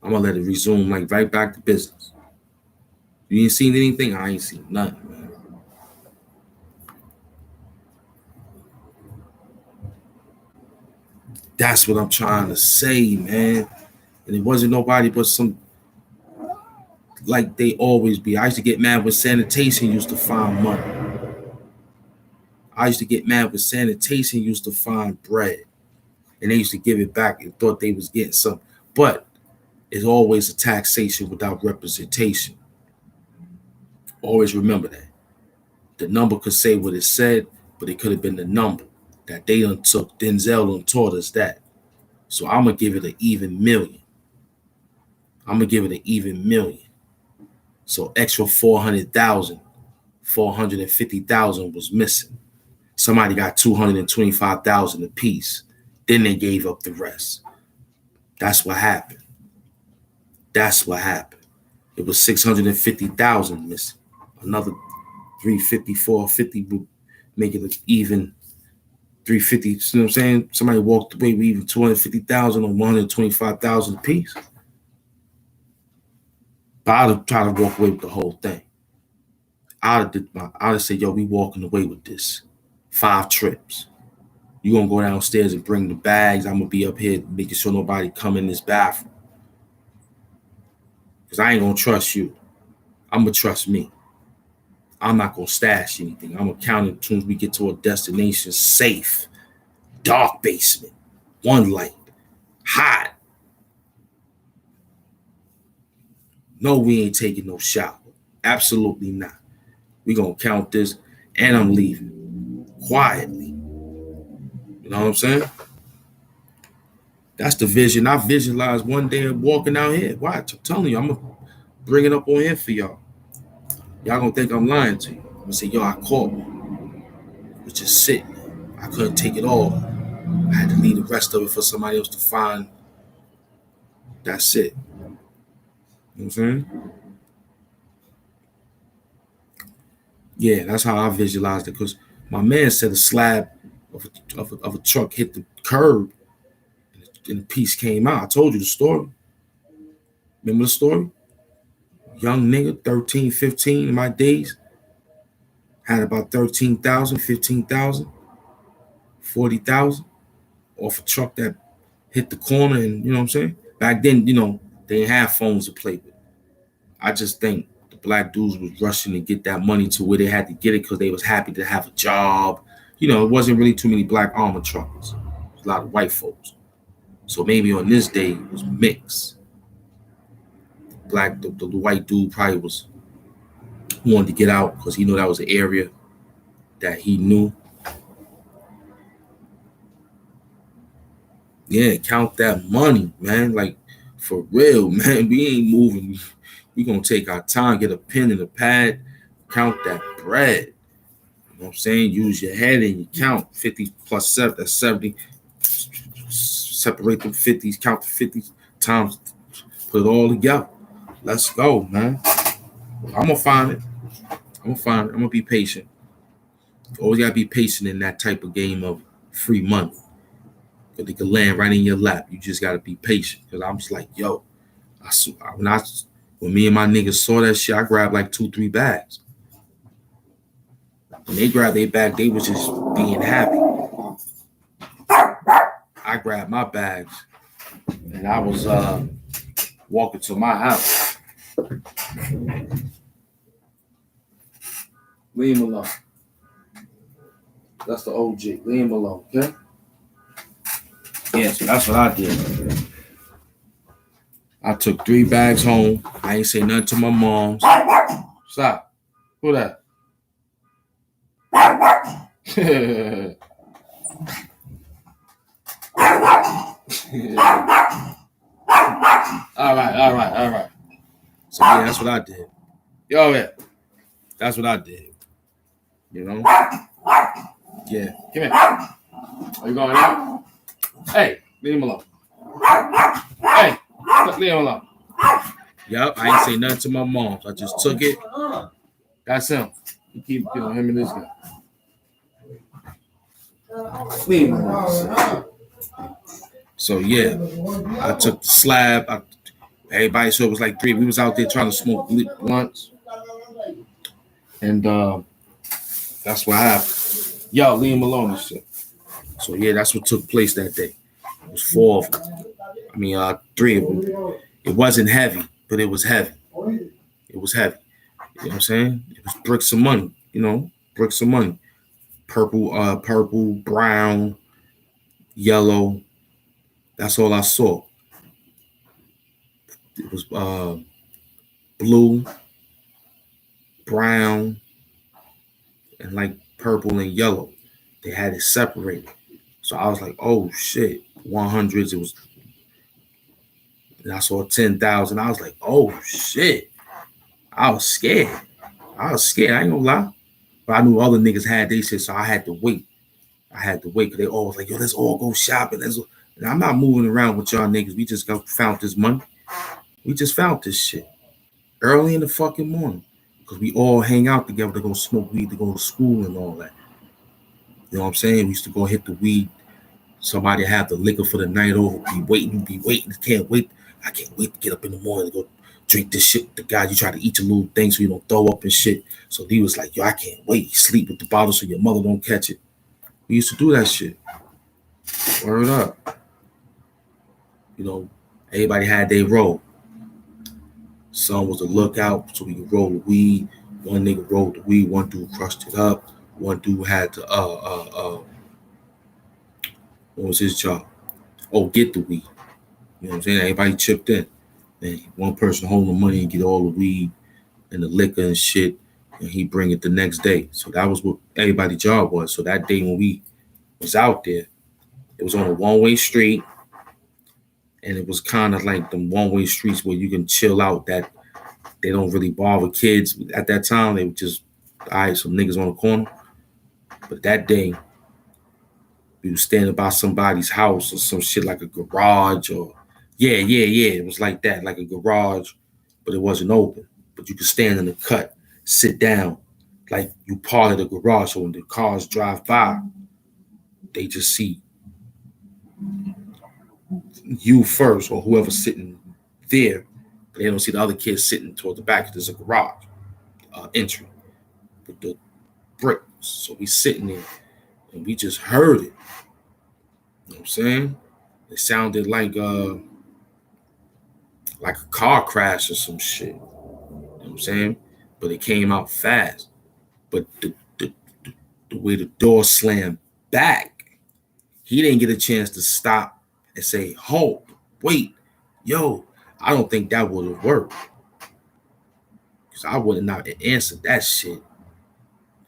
I'm gonna let it resume like right back to business. You ain't seen anything? I ain't seen nothing, man. That's what I'm trying to say, man. And it wasn't nobody but some, like they always be. I used to get mad when sanitation used to find money. I used to get mad when sanitation used to find bread. And they used to give it back and thought they was getting something. But it's always a taxation without representation. Always remember that. The number could say what it said, but it could have been the number that they done took. Denzel done taught us that. So I'm going to give it an even million. So extra 400,000, 450,000 was missing. Somebody got 225,000 apiece. Then they gave up the rest. That's what happened. It was 650,000 missing. Another 350, 450 would make it even 350. You know what I'm saying? Somebody walked away with even 250,000 or 125,000 apiece. But I'd try to walk away with the whole thing. I'd have said, yo, we walking away with this. 5 trips. You gonna go downstairs and bring the bags. I'm gonna be up here making sure nobody come in this bathroom. Because I ain't gonna trust you. I'm gonna trust me. I'm not gonna stash anything. I'm gonna count it as soon as we get to a destination safe. Dark basement. One light. Hot. No, we ain't taking no shower. Absolutely not. We gonna count this and I'm leaving. Quietly. You know what I'm saying? That's the vision. I visualized one day walking out here. Watch, I'm telling you, I'm gonna bring it up on here for y'all. Y'all gonna think I'm lying to you. I'm gonna say, yo, I caught one. It was just sitting there. I couldn't take it all. I had to leave the rest of it for somebody else to find. That's it. You know what I'm saying? Yeah, that's how I visualized it. Because my man said a slab of a truck hit the curb and the piece came out. I told you the story. Remember the story? Young nigga, 13, 15 in my days. Had about 13,000, 15,000, 40,000 off a truck that hit the corner. And you know what I'm saying? Back then, they didn't have phones to play with. I just think the black dudes was rushing to get that money to where they had to get it because they was happy to have a job. It wasn't really too many black armor truckers. It was a lot of white folks. So maybe on this day it was mixed. The white dude probably wanted to get out because he knew that was an area that he knew. Yeah, count that money, man. Like, for real, man. We ain't moving. We gonna take our time, get a pen and a pad, count that bread. You know what I'm saying? Use your head and you count 50 plus 7, that's 70. Separate the 50s, count the 50s times, put it all together. Let's go, man. I'm gonna find it. I'm gonna be patient. Always gotta be patient in that type of game of free money. Because it can land right in your lap. You just gotta be patient. Because I'm just like, yo, when me and my niggas saw that shit, I grabbed like 2-3 bags. When they grabbed their bag, they was just being happy. I grabbed my bags and I was walking to my house. Leave him alone. That's the OG. Leave him alone, okay? Yeah, so that's what I did. I took 3 bags home. I ain't say nothing to my moms. Stop. Who that? All right. So yeah, that's what I did. Yo, yeah. That's what I did. Yeah. Come here. Are you going out? Hey, leave him alone. Hey, leave him alone. Yep, I ain't say nothing to my moms. I just took it. That's him. You keep him and this guy. Leave him alone. So yeah, I took the slab. Everybody saw it was like 3. We was out there trying to smoke blunts. And that's what happened. Yo, leave him alone and shit. So yeah, that's what took place that day. It was 4 of them. 3 of them. It wasn't heavy, but it was heavy. It was heavy. You know what I'm saying? It was bricks of money. Bricks of money. Purple, brown, yellow. That's all I saw. It was blue, brown, and like purple and yellow. They had it separated. So I was like, oh shit, 100s. It was, and I saw 10,000. I was like, oh shit. I was scared. I ain't gonna lie. But I knew other niggas had they shit, so I had to wait. Because they all was like, yo, let's all go shopping. And I'm not moving around with y'all niggas. We just found this money. We just found this shit early in the fucking morning. Because we all hang out together to go smoke weed, to go to school and all that. You know what I'm saying? We used to go hit the weed. Somebody have the liquor for the night over. Be waiting. Can't wait. I can't wait to get up in the morning to go drink this shit. The guy, you try to eat your little thing so you don't throw up and shit. So he was like, yo, I can't wait. Sleep with the bottle so your mother don't catch it. We used to do that shit. Word up. You know, everybody had their role. Son was a lookout so we could roll the weed. One nigga rolled the weed. One dude crushed it up. One dude had to what was his job? Oh, get the weed. You know what I'm saying? Everybody chipped in. And one person holding the money and get all the weed and the liquor and shit, and he bring it the next day. So that was what everybody's job was. So that day when we was out there, it was on a one-way street, and it was kind of like the one-way streets where you can chill out, that they don't really bother kids. At that time, they were just, all right, some niggas on the corner. But that day, we was standing by somebody's house or some shit like a garage or, yeah. It was like that, like a garage, but it wasn't open. But you could stand in the cut, sit down, like you part of the garage. So when the cars drive by, they just see you first or whoever's sitting there. They don't see the other kids sitting toward the back. There's a garage entry with the bricks. So we sitting there and we just heard it. You know what I'm saying? It sounded like a car crash or some shit. You know what I'm saying? But it came out fast. But the way the door slammed back, he didn't get a chance to stop and say, hold, wait, yo, I don't think that would have worked. Because I would have not answered that shit.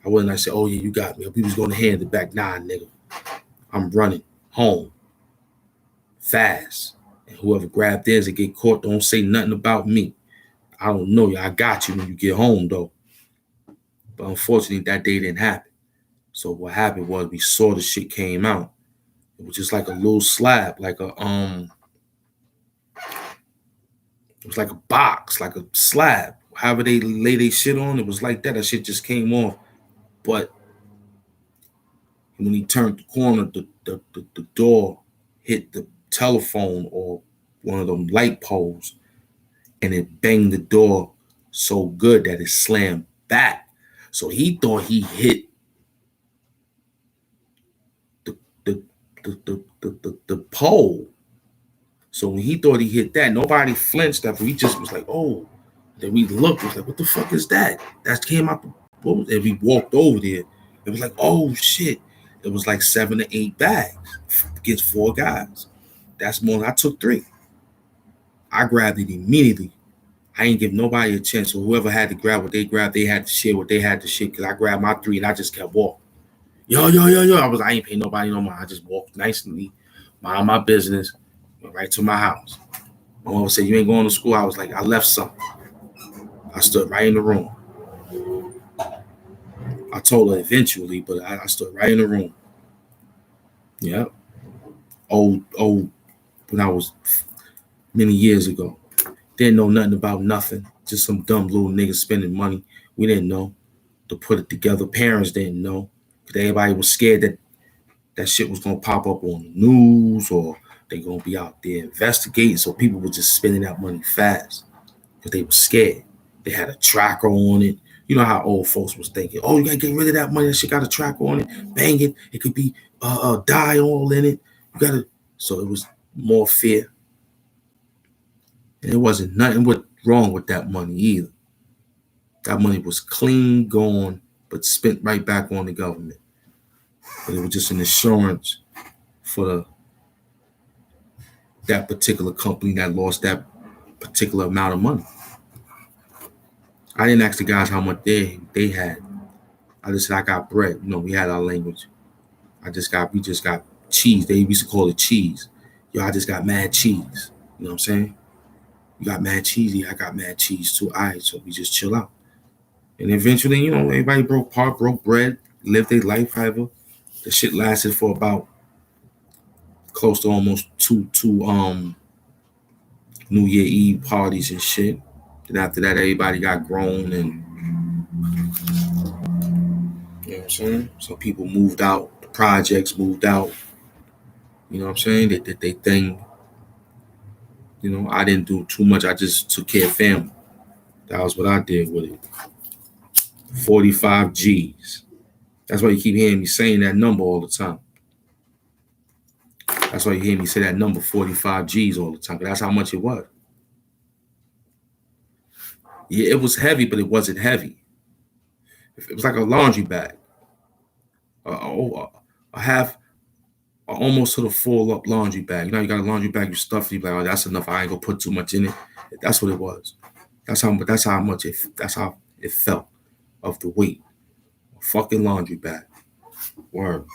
I wouldn't have said, oh yeah, you got me. We was going to hand it back. Nah, nigga. I'm running home fast. And whoever grabbed theirs and get caught, don't say nothing about me. I don't know you. I got you when you get home, though. But unfortunately, that day didn't happen. So what happened was we saw the shit came out. It was just like a little slab, like a it was like a box, like a slab. However they lay their shit on, it was like that. That shit just came off. But when he turned the corner, the door hit the telephone or one of them light poles, and it banged the door so good that it slammed back. So he thought he hit the pole. So when he thought he hit that, nobody flinched after. He just was like, oh. Then we looked, it was like, what the fuck is that? That came out the boat. And we walked over there. It was like, oh shit. It was like 7 to 8 bags against 4 guys. That's more than I took 3. I grabbed it immediately. I ain't give nobody a chance. So whoever had to grab what they grabbed, they had to share what they had to share. Cause I grabbed my 3 and I just kept walking. Yo. I ain't paying nobody no more. I just walked nicely, mind my business, went right to my house. My mom said, you ain't going to school. I was like, I left something. I stood right in the room. I told her eventually, but I stood right in the room. Yeah. Old, when I was many years ago. Didn't know nothing about nothing. Just some dumb little niggas spending money. We didn't know to put it together. Parents didn't know. Because everybody was scared that that shit was going to pop up on the news or they going to be out there investigating. So people were just spending that money fast because they were scared. They had a tracker on it. You know how old folks was thinking, oh, you got to get rid of that money. That shit got a tracker on it. Bang it. It could be dye all in it. You got to. So it was more fear. And it wasn't nothing wrong with that money either. That money was clean gone, but spent right back on the government. But it was just an insurance for that particular company that lost that particular amount of money. I didn't ask the guys how much they had. I just said I got bread. You know, we had our language. We just got cheese. They used to call it cheese. Yo, I just got mad cheese. You know what I'm saying? You got mad cheese? Yeah, I got mad cheese too. All right, so we just chill out. And eventually, you know, everybody broke bread, lived their life, however. The shit lasted for about close to almost two New Year Eve parties and shit. And after that, everybody got grown and you know what I'm saying? So people moved out, the projects moved out. You know what I'm saying? They did their thing. I didn't do too much. I just took care of family. That was what I did with it. 45 G's. That's why you keep hearing me saying that number all the time. That's why you hear me say that number 45 G's all the time. That's how much it was. Yeah, it was heavy, but it wasn't heavy. It was like a laundry bag. A half, almost to the full up laundry bag. You got a laundry bag, you stuff it, you like, oh, that's enough. I ain't gonna put too much in it. That's what it was. That's how much that's how it felt of the weight. A fucking laundry bag. Word.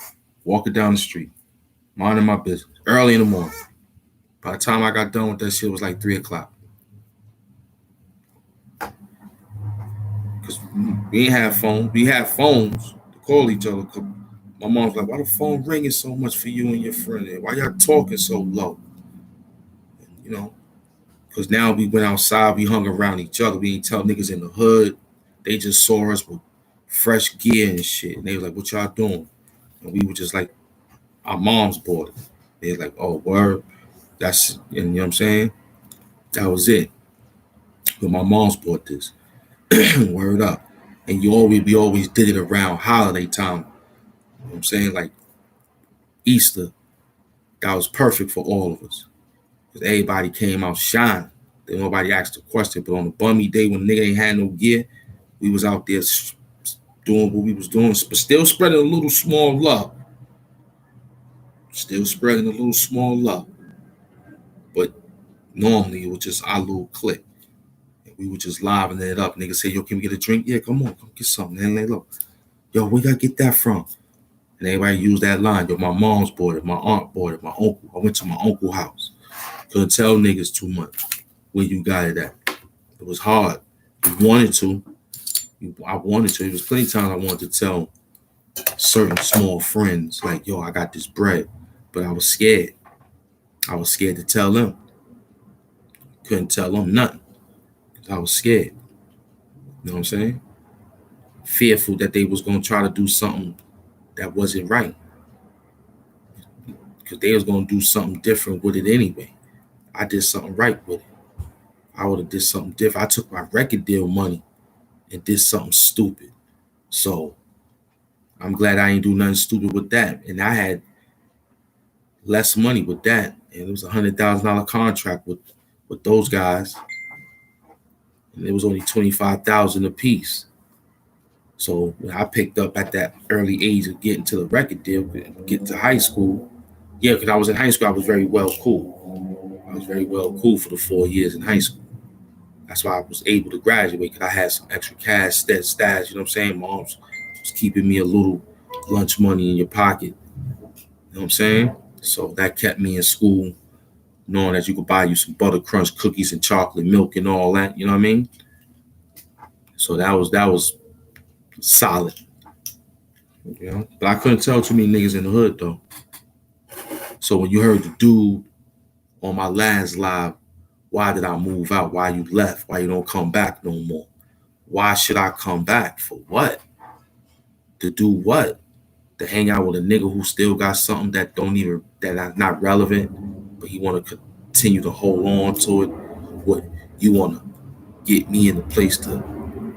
Walking down the street. Minding my business. Early in the morning. By the time I got done with that shit, it was like 3:00. Because we ain't have phones. We had phones to call each other. My mom's like, why the phone ringing so much for you and your friend? Why y'all talking so low? Because now we went outside, we hung around each other. We ain't tell niggas in the hood. They just saw us with fresh gear and shit. And they were like, what y'all doing? And we were just like, our moms bought it. They was like, oh, word. And you know what I'm saying? That was it. But my mom's bought this. Word up. And we always did it around holiday time. You know what I'm saying? Like Easter. That was perfect for all of us. Because everybody came out shining. Then nobody asked a question. But on the bummy day when nigga ain't had no gear, we was out there doing what we was doing, but still spreading a little small love. But normally it was just our little clique. And we were just livening it up. Niggas say, yo, can we get a drink? Yeah, come on, come get something. And they look, yo, where y'all get that from? And everybody used that line. Yo, my mom's bought it, my aunt bought it, my uncle. I went to my uncle's house. Couldn't tell niggas too much where you got it at. It was hard. You wanted to. I wanted to. There was plenty of times I wanted to tell certain small friends, like, yo, I got this bread. But I was scared. I was scared to tell them. Couldn't tell them nothing. I was scared. You know what I'm saying? Fearful that they was going to try to do something that wasn't right. Because they was going to do something different with it anyway. I did something right with it. I would have did something different. I took my record deal money and did something stupid. So I'm glad I ain't do nothing stupid with that. And I had less money with that. And it was $100,000 contract with those guys. And it was only $25,000 a piece. So when I picked up at that early age of getting to the record deal, getting to high school, yeah, because I was in high school, I was very well cool. I was very well cool for the 4 years in high school. That's why I was able to graduate, because I had some extra cash, stash, you know what I'm saying? Mom's was keeping me a little lunch money in your pocket. You know what I'm saying? So that kept me in school, knowing that you could buy you some butter crunch cookies and chocolate milk and all that, you know what I mean? So that was solid. You know? But I couldn't tell too many niggas in the hood though. So when you heard the dude on my last live, why did I move out? Why you left? Why you don't come back no more? Why should I come back? For what? To do what? To hang out with a nigga who still got something that that's not relevant, but he want to continue to hold on to it. What, you want to get me in the place to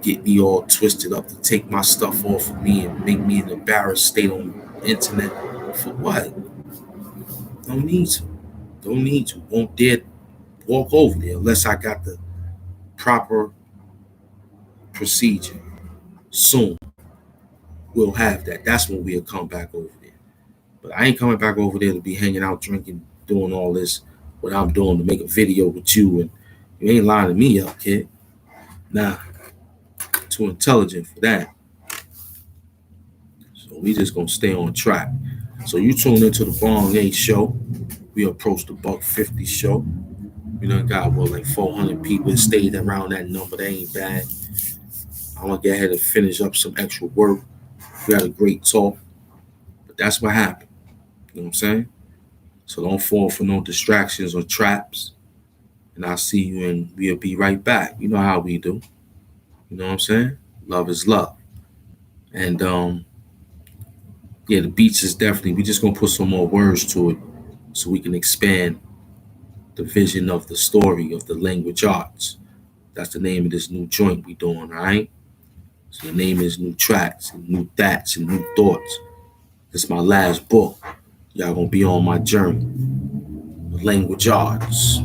get me all twisted up, to take my stuff off of me and make me an embarrassed state on the internet? For what? Don't need to. Won't dare walk over there unless I got the proper procedure. Soon we'll have that. That's when we'll come back over there. But I ain't coming back over there to be hanging out, drinking, doing all this, what I'm doing to make a video with you. And you ain't lining me up, kid. Nah, too intelligent for that. So we just gonna stay on track. So you tune into the Bong 8 show. We approached the $150 show. We done got like 400 people that stayed around that number. That ain't bad. I'm gonna get ahead and finish up some extra work. We had a great talk. But that's what happened. You know what I'm saying? So don't fall for no distractions or traps. And I'll see you and we'll be right back. You know how we do. You know what I'm saying? Love is love. And the beats is definitely, we just gonna put some more words to it so we can expand the vision of the story of the language arts. That's the name of this new joint we doing, all right? So the name is New Tracks and New Thats and New Thoughts. It's my last book. Y'all gonna be on my journey. The language arts.